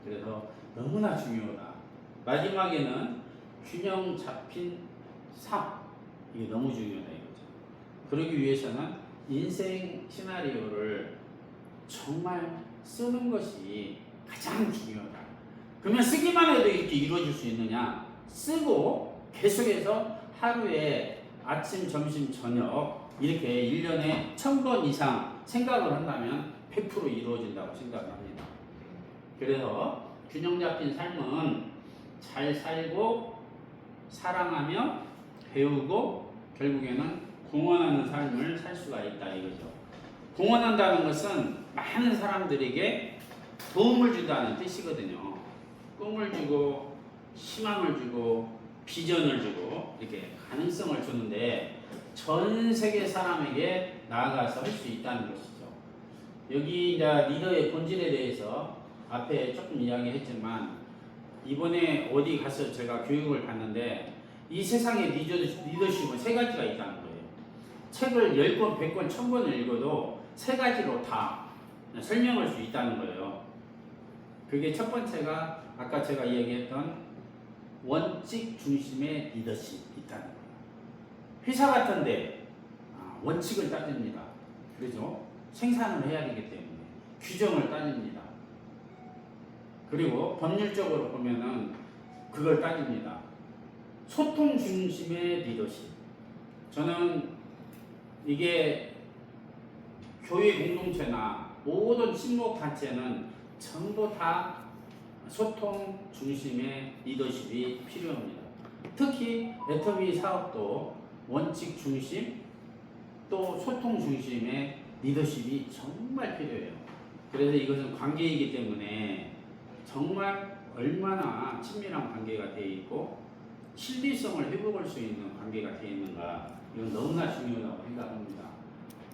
그래서 너무나 중요하다. 마지막에는 균형 잡힌 삶, 이게 너무 중요하다 이거죠. 그러기 위해서는 인생 시나리오를 정말 쓰는 것이 가장 중요하다. 그러면 쓰기만 해도 이렇게 이루어질 수 있느냐? 쓰고 계속해서 하루에 아침, 점심, 저녁 이렇게 1년에 1000번 이상 생각을 한다면 100% 이루어진다고 생각을 합니다. 그래서 균형 잡힌 삶은 잘 살고 사랑하며 배우고 결국에는 공헌하는 삶을 살 수가 있다 이거죠. 공헌한다는 것은 많은 사람들에게 도움을 준다는 뜻이거든요. 꿈을 주고 희망을 주고 비전을 주고 이렇게 가능성을 주는데 전 세계 사람에게 나아가서 할 수 있다는 것이죠. 여기 이제 리더의 본질에 대해서 앞에 조금 이야기했지만 이번에 어디 가서 제가 교육을 받는데 이 세상의 리더십은 3가지가 있다는 거예요. 책을 10권, 100권, 1000권을 읽어도 3가지로 다 설명할 수 있다는 거예요. 그게 첫 번째가 아까 제가 이야기했던 원칙 중심의 리더십이 있다는 거예요. 회사 같은데 원칙을 따집니다. 그렇죠? 생산을 해야 되기 때문에 규정을 따집니다. 그리고 법률적으로 보면은 그걸 따집니다. 소통 중심의 리더십. 저는 이게 교회 공동체나 모든 친목 단체는 전부 다 소통 중심의 리더십이 필요합니다. 특히 애터미 사업도 원칙 중심, 또 소통 중심의 리더십이 정말 필요해요. 그래서 이것은 관계이기 때문에 정말 얼마나 친밀한 관계가 되어 있고 신뢰성을 회복할 수 있는 관계가 되어 있는가, 이건 너무나 중요하다고 생각합니다.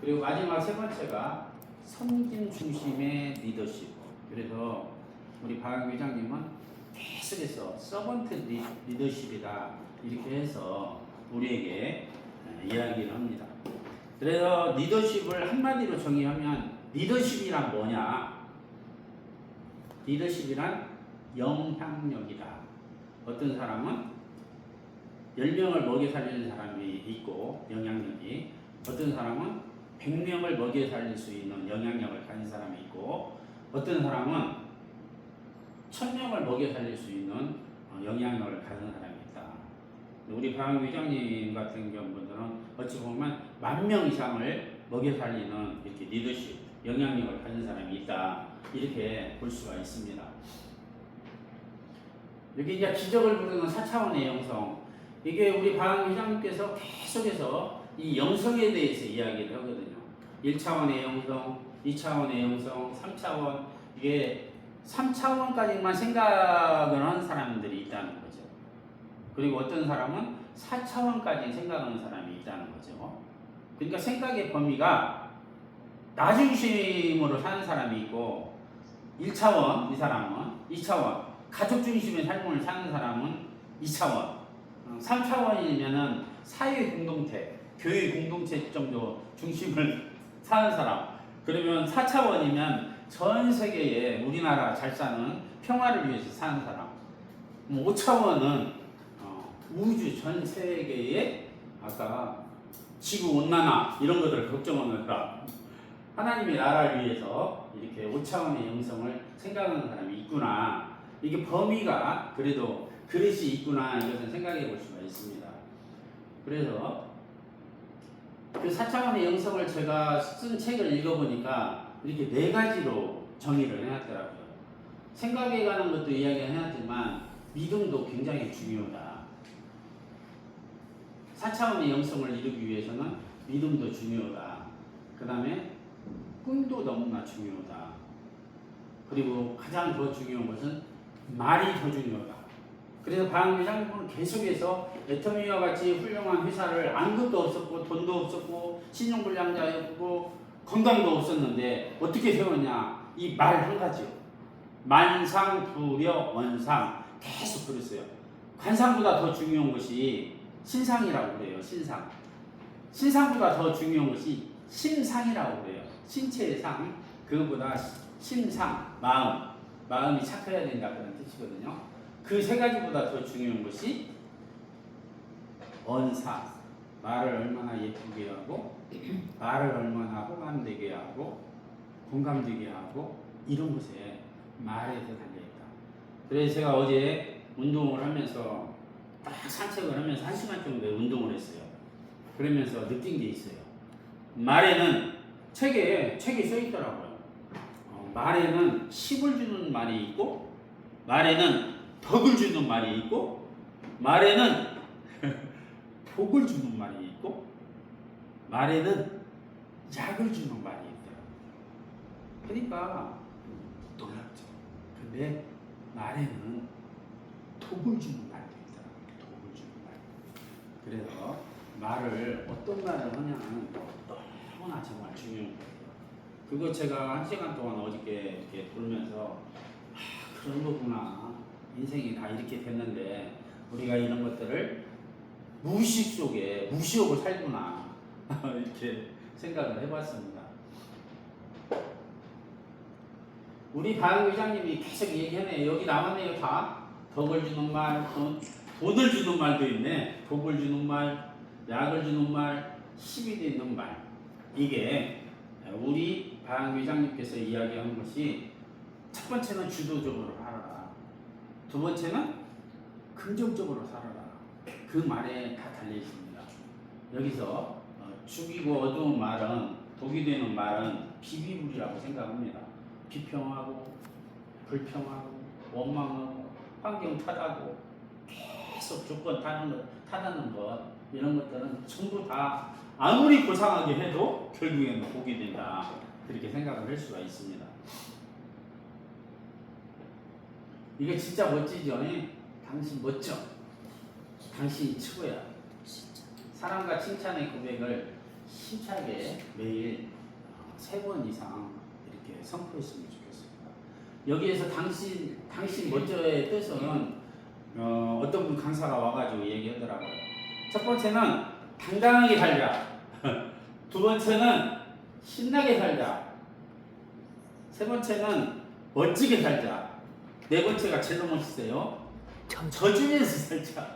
그리고 마지막 세 번째가 섬김 중심의 리더십. 그래서 우리 박 회장님은 계속해서 서번트 리더십이다 이렇게 해서 우리에게 이야기를 합니다. 그래서 리더십을 한마디로 정의하면 리더십이란 뭐냐? 리더십이란 영향력이다. 어떤 사람은 10명을 먹여 살리는 사람이 있고 영향력이, 어떤 사람은 100명을 먹여 살릴 수 있는 영향력을 가진 사람이 있고, 어떤 사람은 1000명을 먹여 살릴 수 있는 영향력을 가진 사람이 있다. 우리 박 회장님 같은 경우는 어찌 보면 10,000명 이상을 먹여 살리는 이렇게 리더십, 영향력을 가진 사람이 있다. 이렇게 볼 수가 있습니다. 여기 이제 기적을 부르는 4차원의 영성. 이게 우리 박 회장님께서 계속해서 이 영성에 대해서 이야기를 하거든요. 1차원의 영성, 2차원의 영성, 3차원. 이게 3차원까지만 생각을 하는 사람들이 있다는 거죠. 그리고 어떤 사람은 4차원까지 생각하는 사람이 있다는 거죠. 그러니까 생각의 범위가 나 중심으로 사는 사람이 있고, 1차원 이 사람은 2차원, 가족 중심의 삶을 사는 사람은 2차원, 3차원이면은 사회 공동체, 교회 공동체 정도 중심을 사는 사람. 그러면 4차원이면 전 세계에 우리나라 잘 사는 평화를 위해서 사는 사람. 5차원은 우주 전 세계에 아까 지구 온난화 이런 것들을 걱정하는 사람. 하나님의 나라를 위해서 이렇게 5차원의 영성을 생각하는 사람이 있구나. 이게 범위가 그래도 그릇이 있구나. 이것을 생각해 볼 수가 있습니다. 그래서 그 4차원의 영성을 제가 쓴 책을 읽어보니까 이렇게 4가지로 정의를 해놨더라고요. 생각에 관한 것도 이야기를 해놨지만 믿음도 굉장히 중요하다. 4차원의 영성을 이루기 위해서는 믿음도 중요하다. 그 다음에 꿈도 너무나 중요하다. 그리고 가장 더 중요한 것은 말이 더 중요하다. 그래서 박 회장님은 계속해서 애터미와 같이 훌륭한 회사를 암급도 없었고 돈도 없었고 신용불량자였고 건강도 없었는데 어떻게 세웠냐? 이 말 한 가지요. 만상부려 원상. 계속 그랬어요. 관상보다 더 중요한 것이 신상이라고 그래요. 신상. 신상보다 더 중요한 것이 심상이라고 그래요. 신체의 상, 그것보다 심상, 마음. 마음이 착해야 된다 그런 뜻이거든요. 그 3가지보다 더 중요한 것이 언사. 말을 얼마나 예쁘게 하고 말을 얼마나 호감되게 하고 공감되게 하고 이런 것에 말에 더 달려있다. 그래서 제가 어제 운동을 하면서 딱 산책을 하면서 1시간 정도 운동을 했어요. 그러면서 느낀 게 있어요. 말에는 책에 써 있더라고요. 말에는 힘을 주는 말이 있고, 말에는 덕을 주는 말이 있고, 말에는 복을 주는 말이 있고, 말에는 약을 주는 말이 있더라고요. 그러니까 놀랍죠. 근데 말에는 독을 주는 말도 있더라고요. 독을 주는 말. 그래서 말을 어떤 말을 하냐는 너무나 정말 중요한 거예요. 그거 제가 1시간 동안 어저께 이렇게 돌면서 그런 거구나. 인생이 다 이렇게 됐는데 우리가 이런 것들을 무의식 속에 무시하고 살구나. 이렇게 생각을 해봤습니다. 우리 박 회장님이 계속 얘기하네. 여기 나왔네요. 다. 덕을 주는 말, 돈을 주는 말도 있네. 복을 주는 말, 약을 주는 말, 힘이 되는 말. 이게 우리 박 회장님께서 이야기하는 것이 첫 번째는 주도적으로 살아라. 두 번째는 긍정적으로 살아라. 그 말에 다 달려 있습니다. 여기서 죽이고 어두운 말은, 독이 되는 말은 비비불이라고 생각합니다. 비평하고 불평하고 원망하고 환경 탓하고 계속 조건 타는 것 이런 것들은 전부 다 아무리 고상하게 해도 결국에는 복이 된다. 그렇게 생각을 할 수가 있습니다. 이게 진짜 멋지죠? 당신 멋져. 당신이 최고야. 진짜. 사랑과 칭찬의 고백을 힘차게 매일 3번 이상 이렇게 선포했으면 좋겠습니다. 여기에서 당신 멋져의 뜻은 어떤 분 강사가 와가지고 얘기하더라고요. 첫 번째는 당당하게 살자. 두 번째는 신나게 살자. 세 번째는 멋지게 살자. 네 번째가 제일 멋있어요. 져주면서 살자.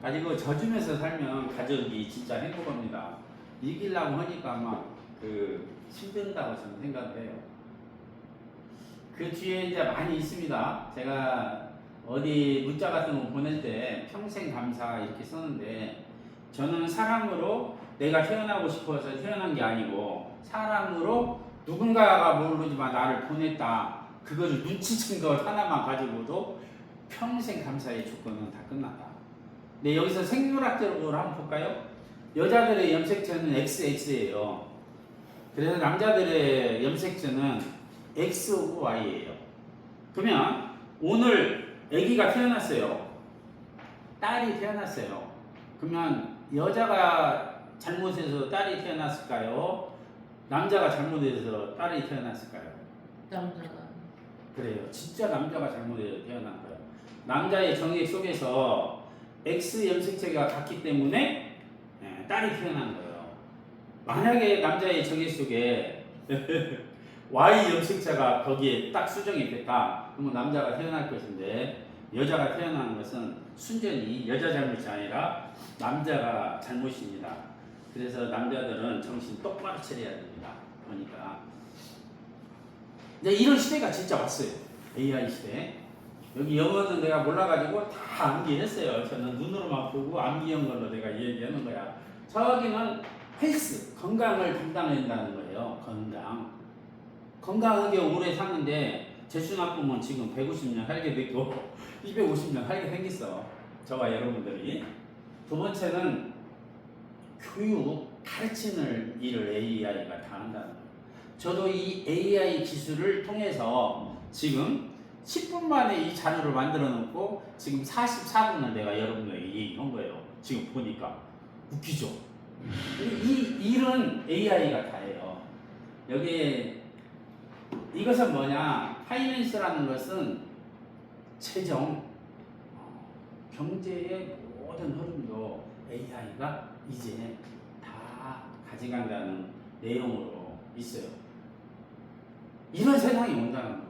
가지고 져주면서 살면 가족이 진짜 행복합니다. 이기려고 하니까 막 힘든다고 저는 생각을 해요. 그 뒤에 이제 많이 있습니다. 제가 어디 문자 같은 거 보낼 때 평생 감사 이렇게 썼는데, 저는 사람으로 내가 태어나고 싶어서 태어난 게 아니고 사람으로 누군가가 모르지만 나를 보냈다. 그것을 눈치챈 것 하나만 가지고도 평생 감사의 조건은 다 끝났다. 네, 여기서 생물학적으로 한번 볼까요? 여자들의 염색체는 XX예요. 그래서 남자들의 염색체는 XOY예요. 그러면 오늘 아기가 태어났어요. 딸이 태어났어요. 그러면 여자가 잘못해서 딸이 태어났을까요? 남자가 잘못해서 딸이 태어났을까요? 남자가. 그래요. 진짜 남자가 잘못해서 태어난 거예요. 남자의 정액 속에서 X 염색체가 같기 때문에 딸이 태어난 거예요. 만약에 남자의 정액 속에 Y 염색체가 거기에 딱 수정이 됐다. 그러면 남자가 태어날 것인데, 여자가 태어나는 것은 순전히 여자 잘못이 아니라 남자가 잘못입니다. 그래서 남자들은 정신 똑바로 차려야 됩니다. 그러니까 이제 이런 시대가 진짜 왔어요. AI 시대. 여기 영어는 내가 몰라가지고 다 암기했어요. 저는 눈으로만 보고 암기한 걸로 내가 얘기하는 거야. 저기는 헬스, 건강을 담당한다는 거예요. 건강하게 오래 사는데 재수 나쁘면 지금 150년 살게 되고 250년 살게 생겼어. 저와 여러분들이. 두 번째는 교육, 가르치는 일을 AI가 다 한다는 거예요. 저도 이 AI 기술을 통해서 지금 10분 만에 이 자료를 만들어 놓고 지금 44분을 내가 여러분에게 얘기한 거예요. 지금 보니까 웃기죠? 이 일은 AI가 다 해요. 여기에 이것은 뭐냐? 파이낸스라는 것은 재정, 경제의 모든 흐름도 AI가 이제 다 가져간다는 내용으로 있어요. 이런 세상이 온다는 거예요.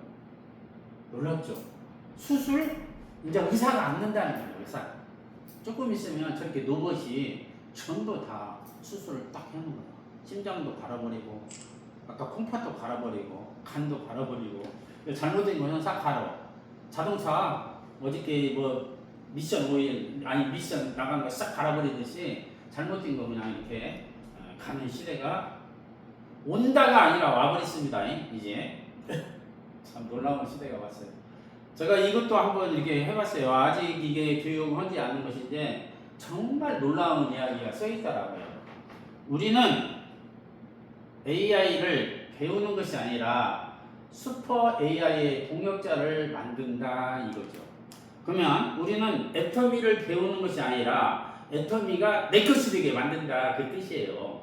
놀랍죠? 수술, 이제 의사가 안 는다는 거예요. 의사. 조금 있으면 저렇게 로봇이 전부 다 수술을 딱 하는 거예요. 심장도 갈아버리고, 아까 콩팥도 갈아버리고, 간도 갈아버리고, 잘못된 거는 싹 갈아. 자동차 어저께 뭐 미션 오일 아니 미션 나간 거 싹 갈아버리듯이 잘못된 거 그냥 이렇게 가는 시대가 온다가 아니라 와버렸습니다. 이제 참 놀라운 시대가 왔어요. 제가 이것도 한번 이렇게 해봤어요. 아직 이게 교육하지 않은 것인데 정말 놀라운 이야기가 써있더라고요. 우리는 AI를 배우는 것이 아니라 슈퍼 AI의 동역자를 만든다 이거죠. 그러면 우리는 애터미를 배우는 것이 아니라 애터미가 내 것이 되게 만든다 그 뜻이에요.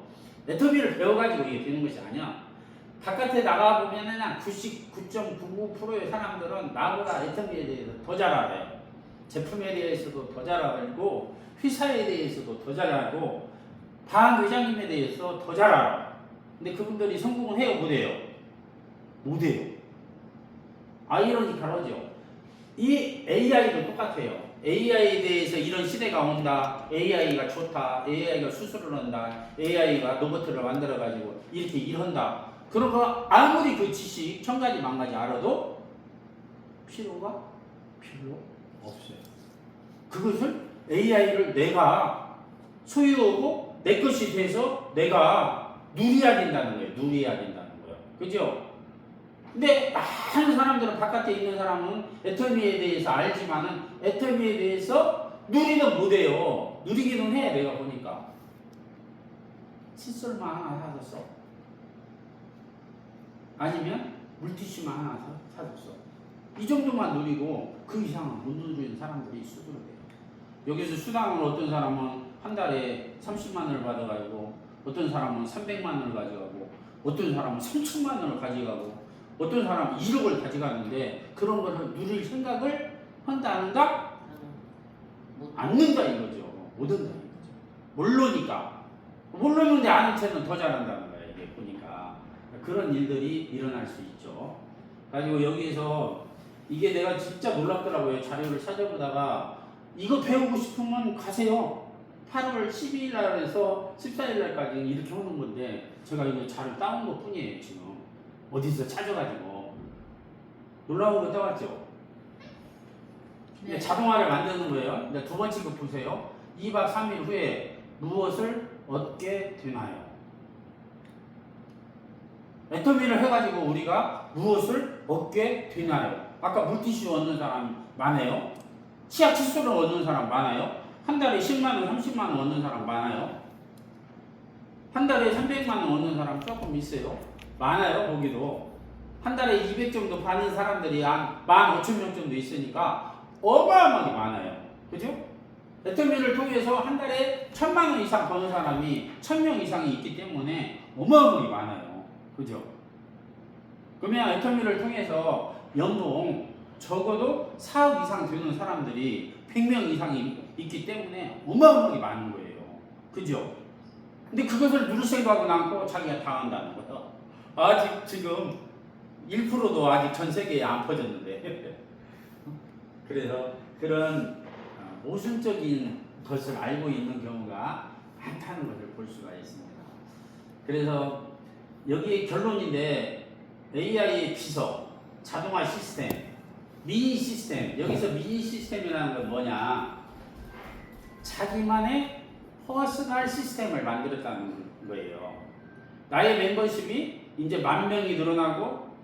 애터미를 배워가지고 이게 되는 것이 아니야. 바깥에 나가보면은 99.99%의 사람들은 나보다 애터미에 대해서 더 잘 알아요. 제품에 대해서도 더 잘 알고 회사에 대해서도 더 잘 알고 반 회장님에 대해서 더 잘 알아. 근데 그분들이 성공을 해요? 못해요. 아이러니컬하죠. 이 AI도 똑같아요. AI에 대해서 이런 시대가 온다. AI가 좋다. AI가 수술을 한다. AI가 로봇을 만들어가지고 이렇게 일한다. 그런 거 아무리 그 지식 천가지 만가지 알아도 필요가 별로 없어요. 그것을 AI를 내가 소유하고 내 것이 돼서 내가 누려야 된다는 거예요. 그죠? 근데 많은 사람들은 바깥에 있는 사람은 애터미에 대해서 알지만은 애터미에 대해서 누리는 못해요. 누리기는 해. 내가 보니까 칫솔만 하나 사줬어. 아니면 물티슈만 하나 사줬어. 이 정도만 누리고 그 이상은 못 누리는 사람들이 수두룩해요. 여기서 수당을 어떤 사람은 한 달에 30만 원을 받아가지고, 어떤 사람은 300만 원을 가져가고, 어떤 사람은 3천만 원을 가져가고, 어떤 사람은 1억을 가져가는데 그런 거를 누릴 생각을 한다 안 한다? 않는다 이거죠. 못 한다 이거죠. 모르니까. 모르는데 아는 채는 더 잘한다는 거야. 이게 보니까 그런 일들이 일어날 수 있죠. 가지고 여기에서 이게 내가 진짜 놀랍더라고요. 자료를 찾아보다가 이거 배우고 싶으면 가세요. 8월 12일 날에서 14일 날까지 이렇게 하는 건데 제가 이거 자료 따온 것 뿐이에요. 지금 어디서 찾아가지고 놀라운 거 따왔죠. 네. 자동화를 만드는 거예요. 근데 두 번째 거 보세요. 2박 3일 후에 무엇을 얻게 되나요? 애터미를 해가지고 우리가 무엇을 얻게 되나요? 아까 물티슈 얻는 사람 많아요? 치약 칫솔을 얻는 사람 많아요? 한 달에 10만원, 30만원 얻는 사람 많아요? 한 달에 300만원 얻는 사람 조금 있어요? 많아요, 거기도. 한 달에 200 정도 받는 사람들이 한 15,000명 정도 있으니까 어마어마하게 많아요. 그죠? 애터미를 통해서 한 달에 1,000만원 이상 버는 사람이 1,000명 이상이 있기 때문에 어마어마하게 많아요. 그죠? 그러면 애터미를 통해서 연봉 적어도 4억 이상 되는 사람들이 100명 이상이 있기 때문에 어마어마하게 많은 거예요. 그죠? 근데 그것을 누릴 생각은 않고 자기가 당한다는 거예요. 아직 지금 1%도 아직 전 세계에 안 퍼졌는데. 그래서 그런 모순적인 것을 알고 있는 경우가 많다는 것을 볼 수가 있습니다. 그래서 여기 결론인데 AI의 비서, 자동화 시스템, 미니 시스템. 여기서 미니 시스템이라는 건 뭐냐? 자기만의 퍼스널 시스템을 만들었다는 거예요. 나의 멤버십이 이제 10,000명이 늘어나고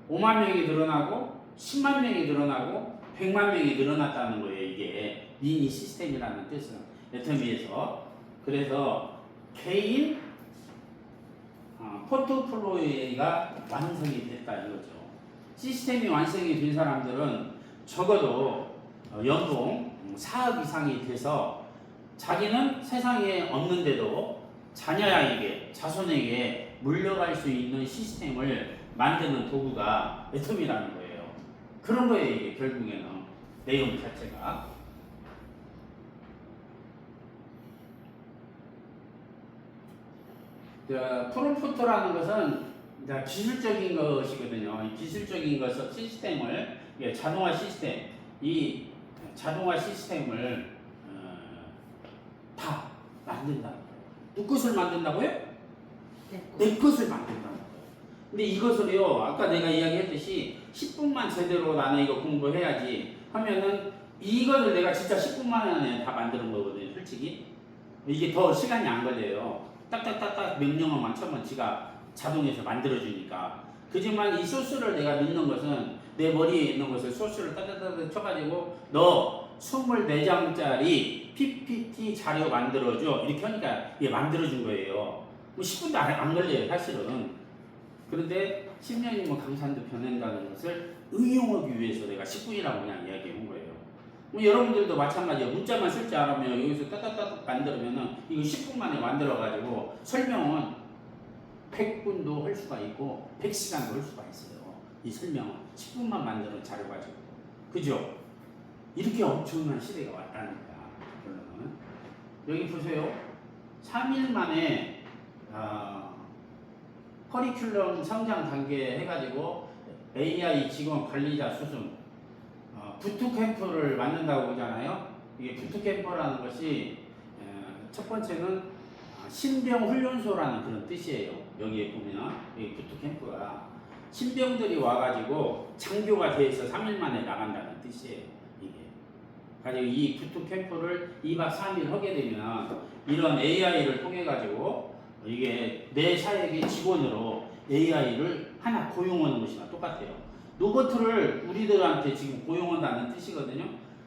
50,000명이 늘어나고 100,000명이 늘어나고 100,000명이 늘어났다는 거예요. 이게 미니 시스템이라는 뜻은 애터미에서. 그래서 개인 포트폴리오가 완성이 됐다 이거죠. 시스템이 완성이 된 사람들은 적어도 연봉 4억 이상이 돼서 자기는 세상에 없는데도 자녀에게, 자손에게 물려갈 수 있는 시스템을 만드는 도구가 애터미라는 거예요. 그런 거예요, 이게 결국에는 내용 자체가. 프롬프트라는 것은 기술적인 것이거든요. 기술적인 것을 시스템을 자동화 시스템, 이 자동화 시스템을 다 만든다는 거예요. 누구 것을 만든다고요? 내 것을 만든다는 거예요. 근데 이것을요, 아까 내가 이야기했듯이 10분만 제대로 나는 이거 공부해야지 하면은 이거를 내가 진짜 10분 만에 다 만드는 거거든요, 솔직히. 이게 더 시간이 안 걸려요. 딱딱딱딱 명령어만 쳐면 지가 자동에서 만들어주니까. 그지만 이 소스를 내가 넣는 것은 내 머리에 있는 것을 소스를 딱딱딱 쳐가지고 너 24장짜리 PPT 자료 만들어줘. 이렇게 하니까 얘 만들어준 거예요. 뭐 10분도 안 걸려요, 사실은. 그런데 10년이면 강산도 변한다는 것을 응용하기 위해서 내가 10분이라고 그냥 이야기해 온 거예요. 뭐 여러분들도 마찬가지예요. 문자만 쓸 줄 알면 여기서 따따따 만들면은 이거 10분 만에 만들어가지고 설명은 100분도 할 수가 있고 100시간도 할 수가 있어요. 이 설명은 10분만 만드는 자료 가지고. 그죠? 이렇게 엄청난 시대가 왔다는 거야. 결론은. 여기 보세요. 3일 만에 커리큘럼 성장 단계 해가지고 AI 직원 관리자 수준 부트캠프를 만든다고 보잖아요. 이게 부트캠프라는 것이 첫 번째는 신병훈련소라는 그런 뜻이에요. 여기에 보면 여기 부트캠프가 신병들이 와가지고 장교가 돼서 3일 만에 나간다는 뜻이에요. 이게 가지고 이 부트캠프를 2박 3일 하게 되면 이런 AI를 통해 가지고 이게 내 사역의 직원으로 AI를 하나 고용하는 것이랑 똑같아요. 로봇을 우리들한테 지금 고용한다는 뜻이거든요.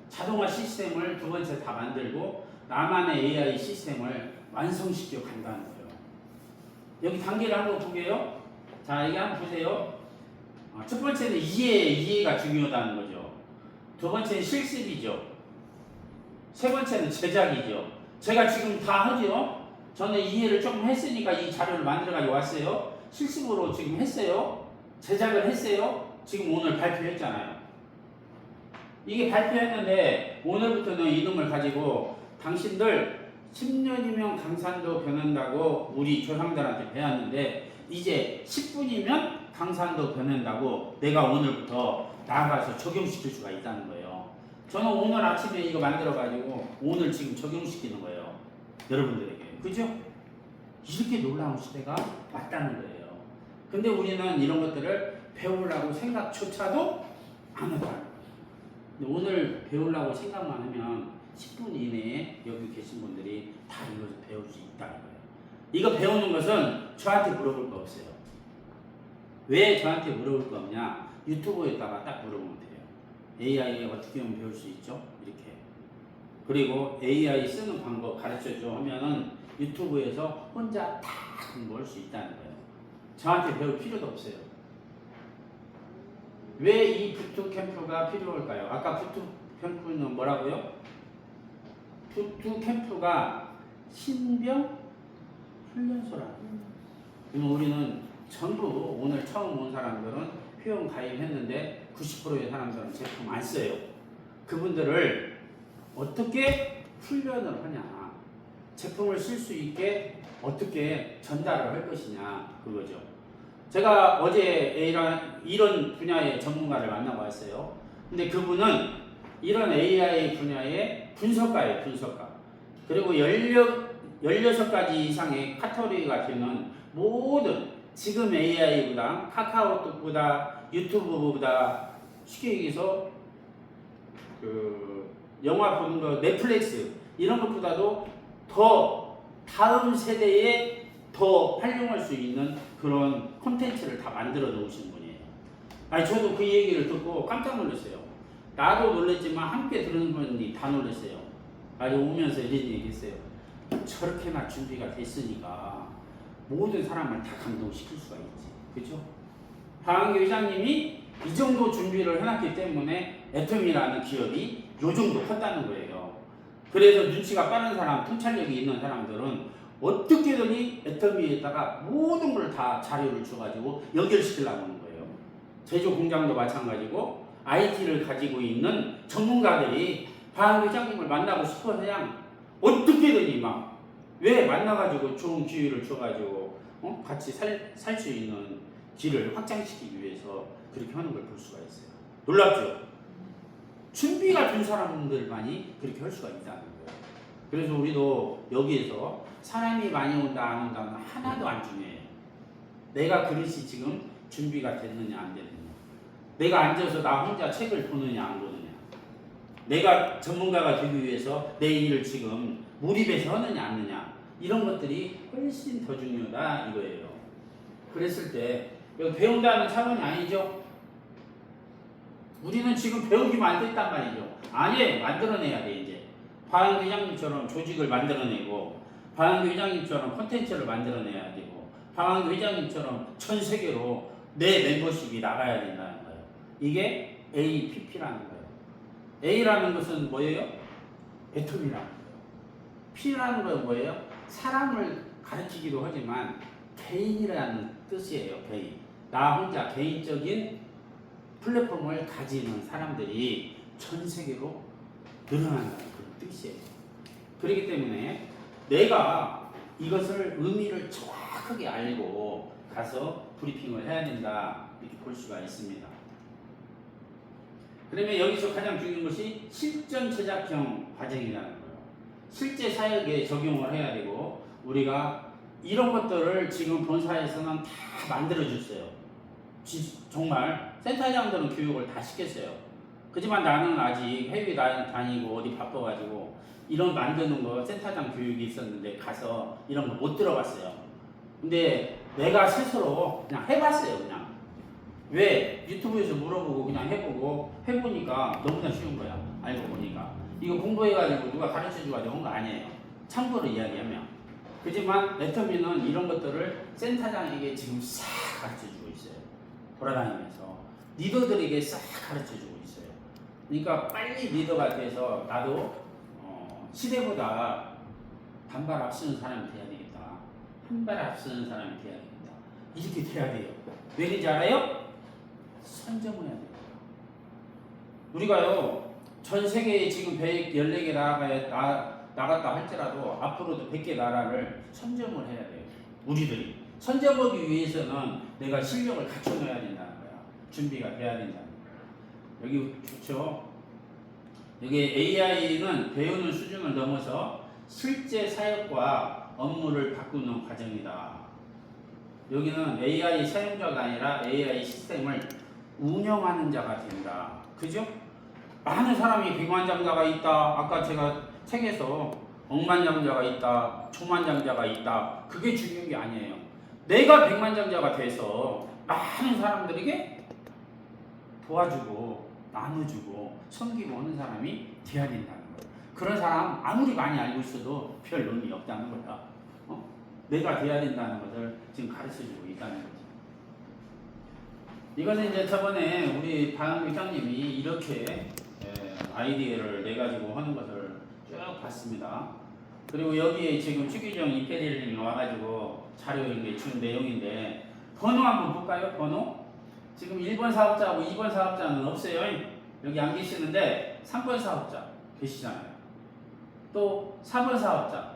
자동화 시스템을 두 번째 다 만들고 나만의 AI 시스템을 완성시켜 간다는 거예요. 여기 단계를 한번 보게요. 자, 이게 한번 보세요. 첫 번째는 이해가 중요하다는 거죠. 두 번째는 실습이죠. 세 번째는 제작이죠. 제가 지금 다 하죠. 저는 이해를 조금 했으니까 이 자료를 만들어가지고 왔어요. 실습으로 지금 했어요. 제작을 했어요. 지금 오늘 발표했잖아요. 이게 발표했는데 오늘부터는 이름을 가지고 당신들 10년이면 강산도 변한다고 우리 조상들한테 배웠는데 이제 10분이면 강산도 변한다고 내가 오늘부터 나가서 적용시킬 수가 있다는 거예요. 저는 오늘 아침에 이거 만들어가지고 오늘 지금 적용시키는 거예요. 여러분들에게. 그죠? 이렇게 놀라운 시대가 왔다는 거예요. 근데 우리는 이런 것들을 배우려고 생각조차도 안 했다는 거예요. 근데 오늘 배우려고 생각만 하면 10분 이내에 여기 계신 분들이 다 이것을 배울 수 있다는 거예요. 이거 배우는 것은 저한테 물어볼 거 없어요. 왜 저한테 물어볼 거 없냐? 유튜브에다가 딱 물어보면 돼요. AI에 어떻게 하면 배울 수 있죠? 이렇게. 그리고 AI 쓰는 방법 가르쳐줘 하면은 유튜브에서 혼자 다 공부할 수 있다는 거예요. 저한테 배울 필요도 없어요. 왜 이 부트캠프가 필요할까요? 아까 부트캠프는 뭐라고요? 부트캠프가 신병 훈련소라. 그럼 우리는 전부 오늘 처음 온 사람들은 회원 가입했는데 90%의 사람들은 제품 안 써요. 그분들을 어떻게 훈련을 하냐, 제품을 쓸 수 있게 어떻게 전달을 할 것이냐, 그거죠. 제가 어제 이런 분야의 전문가를 만나고 왔어요. 근데 그분은 이런 AI 분야의 분석가예요, 분석가. 그리고 16가지 이상의 카테고리가 되는 모든 지금 AI보다 카카오톡보다 유튜브보다 쉽게 얘기해서 영화 보는 거 넷플릭스 이런 것보다도 더 다음 세대에 더 활용할 수 있는 그런 콘텐츠를 다 만들어 놓으신 분이에요. 아니 저도 그 얘기를 듣고 깜짝 놀랐어요. 나도 놀랐지만 함께 들은 분이 다 놀랐어요. 아니 오면서 이런 얘기 했어요. 저렇게나 준비가 됐으니까 모든 사람을 다 감동시킬 수가 있지. 그죠? 박한규 회장님이 이 정도 준비를 해놨기 때문에 애텀이라는 기업이 요 정도 컸다는 거예요. 그래서 눈치가 빠른 사람, 통찰력이 있는 사람들은 어떻게든지 애터미에다가 모든 걸 다 자료를 줘가지고 연결시키려고 하는 거예요. 제조 공장도 마찬가지고 IT를 가지고 있는 전문가들이 박 회장님을 만나고 싶어서 그냥 어떻게든지 막 왜 만나가지고 좋은 기회를 줘가지고 같이 살 수 있는 길을 확장시키기 위해서 그렇게 하는 걸 볼 수가 있어요. 놀랍죠? 준비가 된 사람들만이 그렇게 할 수가 있다는 거예요. 그래서 우리도 여기에서 사람이 많이 온다 안 온다는 하나도 안 중요해요. 내가 그릇이 지금 준비가 됐느냐 안 됐느냐, 내가 앉아서 나 혼자 책을 보느냐 안 보느냐, 내가 전문가가 되기 위해서 내 일을 지금 몰입해서 하느냐 안 하느냐, 이런 것들이 훨씬 더 중요하다 이거예요. 그랬을 때 여기 배운다는 차원이 아니죠. 우리는 지금 배우기만 안 됐단 말이죠. 아니에요. 만들어내야 돼. 이제 박한규 회장님처럼 조직을 만들어내고, 박한규 회장님처럼 콘텐츠를 만들어내야 되고, 박한규 회장님처럼 전 세계로 내 멤버십이 나가야 된다는 거예요. 이게 APP라는 거예요. A라는 것은 뭐예요? 애텀이라는 거예요. P라는 건 뭐예요? 사람을 가르치기도 하지만 개인이라는 뜻이에요. 개인. 나 혼자 개인적인 플랫폼을 가지는 사람들이 전 세계로 늘어난다는 그런 뜻이에요. 그렇기 때문에 내가 이것을 의미를 정확하게 알고 가서 브리핑을 해야 된다, 이렇게 볼 수가 있습니다. 그러면 여기서 가장 중요한 것이 실전 제작형 과정이라는 거예요. 실제 사역에 적용을 해야 되고, 우리가 이런 것들을 지금 본사에서는 다 만들어줬어요. 정말 센터장들은 교육을 다 시켰어요. 그지만 나는 아직 해외 다니고 어디 바빠가지고 이런 만드는 거 센터장 교육이 있었는데 가서 이런 거 못 들어봤어요. 근데 내가 스스로 그냥 해봤어요. 그냥 왜 유튜브에서 물어보고 그냥 해보고 해보니까 너무나 쉬운 거야. 알고 보니까. 이거 공부해가지고 누가 가르쳐줘가지고 한 거 아니에요. 참고로 이야기하면. 그지만 애터미는 이런 것들을 센터장에게 지금 싹 가르쳐주고 있어요. 돌아다니면서 리더들에게 싹 가르쳐주고 있어요. 그러니까 빨리 리더가 돼서 나도 시대보다 반발 앞서는 사람이 돼야 되겠다. 한 발 앞서는 사람이 돼야 되겠다. 이렇게 돼야 돼요. 왜 그런지 알아요? 선점을 해야 됩니다. 우리가요 전 세계에 지금 114개 나갔다 할지라도 앞으로도 100개 나라를 선점을 해야 돼요. 우리들이 선점하기 위해서는 내가 실력을 갖춰놔야 된다는 거야. 준비가 돼야 된다는 거야. 여기 좋죠. 여기 AI는 배우는 수준을 넘어서 실제 사역과 업무를 바꾸는 과정이다. 여기는 AI 사용자가 아니라 AI 시스템을 운영하는 자가 된다. 그죠? 많은 사람이 백만장자가 있다. 아까 제가 책에서 억만장자가 있다. 초만장자가 있다. 그게 중요한 게 아니에요. 내가 백만장자가 돼서 많은 사람들에게 도와주고 나눠주고 섬기고 하는 사람이 돼야 된다는 거예요. 그런 사람 아무리 많이 알고 있어도 별 의미 없다는 거야. 내가 돼야 된다는 것을 지금 가르쳐주고 있다는 거죠. 이것은 이제 저번에 우리 방 회장님이 이렇게 아이디어를 내가지고 하는 것을 쭉 봤습니다. 그리고 여기에 지금 추기정 이페리님이 와가지고 자료에 준 내용인데 번호 한번 볼까요? 번호? 지금 1번 사업자하고 2번 사업자는 없어요. 여기 안 계시는데 3번 사업자 계시잖아요. 또 4번 사업자.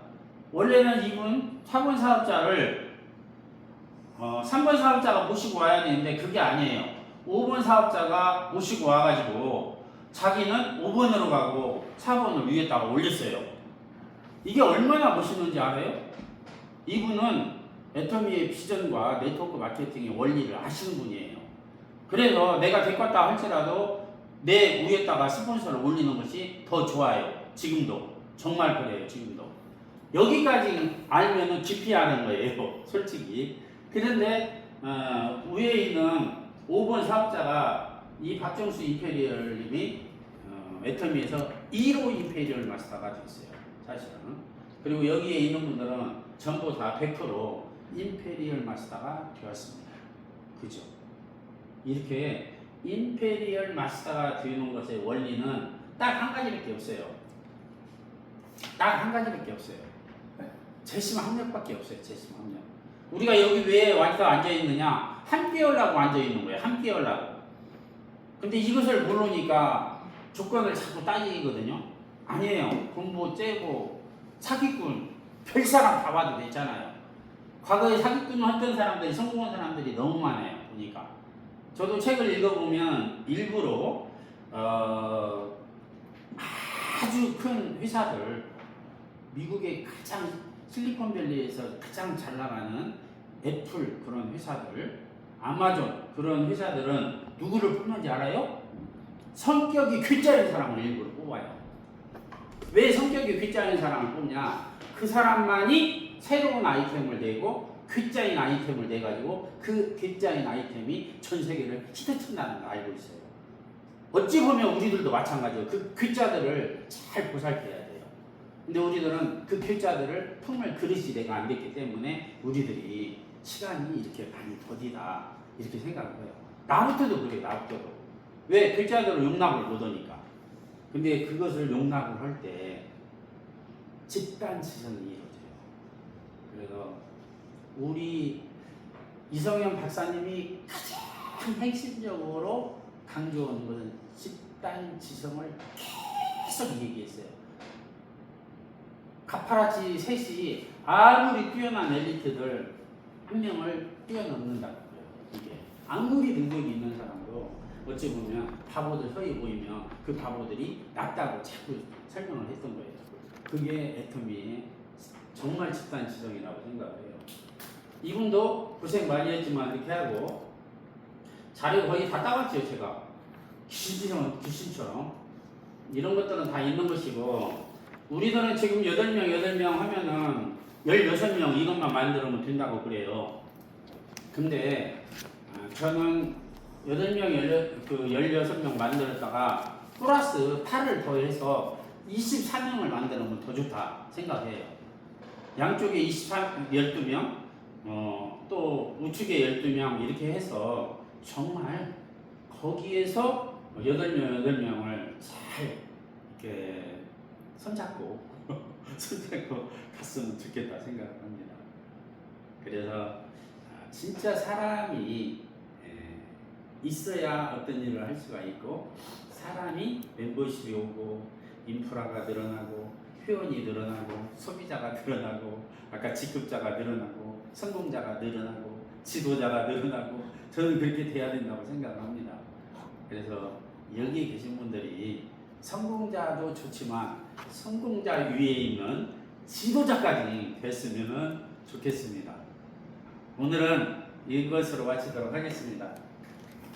원래는 이분 4번 사업자를 3번 사업자가 모시고 와야 되는데 그게 아니에요. 5번 사업자가 모시고 와가지고 자기는 5번으로 가고 4번을 위에다가 올렸어요. 이게 얼마나 멋있는지 알아요? 이분은 애터미의 비전과 네트워크 마케팅의 원리를 아시는 분이에요. 그래서 내가 데리고 왔다 할지라도 내 위에다가 스폰서를 올리는 것이 더 좋아요. 지금도. 정말 그래요. 지금도. 여기까지 알면은 깊이 아는 거예요. 솔직히. 그런데 위에 있는 5번 사업자가 이 박정수 임페리얼님이 애터미에서 1호 임페리얼 마스터가 됐어요. 사실은. 그리고 여기에 있는 분들은 전부 다 100% 임페리얼 마스터가 되었습니다. 그죠? 이렇게 임페리얼 마스터가 되는 것의 원리는 딱 한 가지밖에 없어요. 딱 한 가지밖에 없어요. 재심 합력밖에 없어요. 재심 합력. 우리가 여기 왜 와서 앉아 있느냐? 함께 하려고 앉아 있는 거예요. 함께 하려고. 근데 이것을 모르니까 조건을 자꾸 따지거든요. 아니에요. 공부 째고 사기꾼 별 사람 다 봐도 되잖아요. 과거에 사기꾼을 했던 사람들이 성공한 사람들이 너무 많아요. 보니까. 저도 책을 읽어보면 일부러 아주 큰 회사들, 미국의 가장 실리콘밸리에서 가장 잘 나가는 애플 그런 회사들, 아마존 그런 회사들은 누구를 뽑는지 알아요? 성격이 괴짜인 사람을 일부러 뽑아요. 왜 성격이 괴짜인 사람을 뽑냐? 그 사람만이 새로운 아이템을 내고 괴짜인 아이템을 내가지고 그 괴짜인 아이템이 전 세계를 휘두른다는 걸 알고 있어요. 어찌 보면 우리들도 마찬가지예요. 그 괴짜들을 잘 보살펴야 돼요. 근데 우리들은 그 괴짜들을 품을 그릇이 내가 안 됐기 때문에 우리들이 시간이 이렇게 많이 더디다 이렇게 생각을 해요. 나부터도 그래요. 나부터도. 왜? 괴짜들을 용납을 못하니까. 근데 그것을 용납을 할 때 집단지성이 이루어져요. 그래서 우리 이성현 박사님이 가장 핵심적으로 강조하는 것은 집단지성을 계속 얘기했어요. 카파라치 셋이 아무리 뛰어난 엘리트들 한 명을 뛰어넘는다고요. 이게 아무리 능력이 있는 사람도 어찌 보면 바보들 서히 보이면 그 바보들이 낫다고 자꾸 설명을 했던 거예요. 그게 애터미의 정말 집단지성이라고 생각을 해요. 이분도 고생 많이 했지만 이렇게 하고 자료 거의 다 따왔죠. 제가 귀신처럼 이런 것들은 다 있는 것이고 우리들은 지금 8명 하면은 16명 이것만 만들면 된다고 그래요. 근데 저는 8명, 16명 만들었다가 플러스 8을 더해서 24명을 만들면 더 좋다 생각해요. 양쪽에 12명, 또 우측에 12명 이렇게 해서 정말 거기에서 8명을 잘 이렇게 손잡고 갔으면 좋겠다 생각합니다. 그래서 진짜 사람이 있어야 어떤 일을 할 수가 있고, 사람이 멤버십이 오고 인프라가 늘어나고 회원이 늘어나고 소비자가 늘어나고 아까 직급자가 늘어나고 성공자가 늘어나고 지도자가 늘어나고 저는 그렇게 돼야 된다고 생각합니다. 그래서 여기 계신 분들이 성공자도 좋지만 성공자 위에 있는 지도자까지 됐으면 좋겠습니다. 오늘은 이것으로 마치도록 하겠습니다.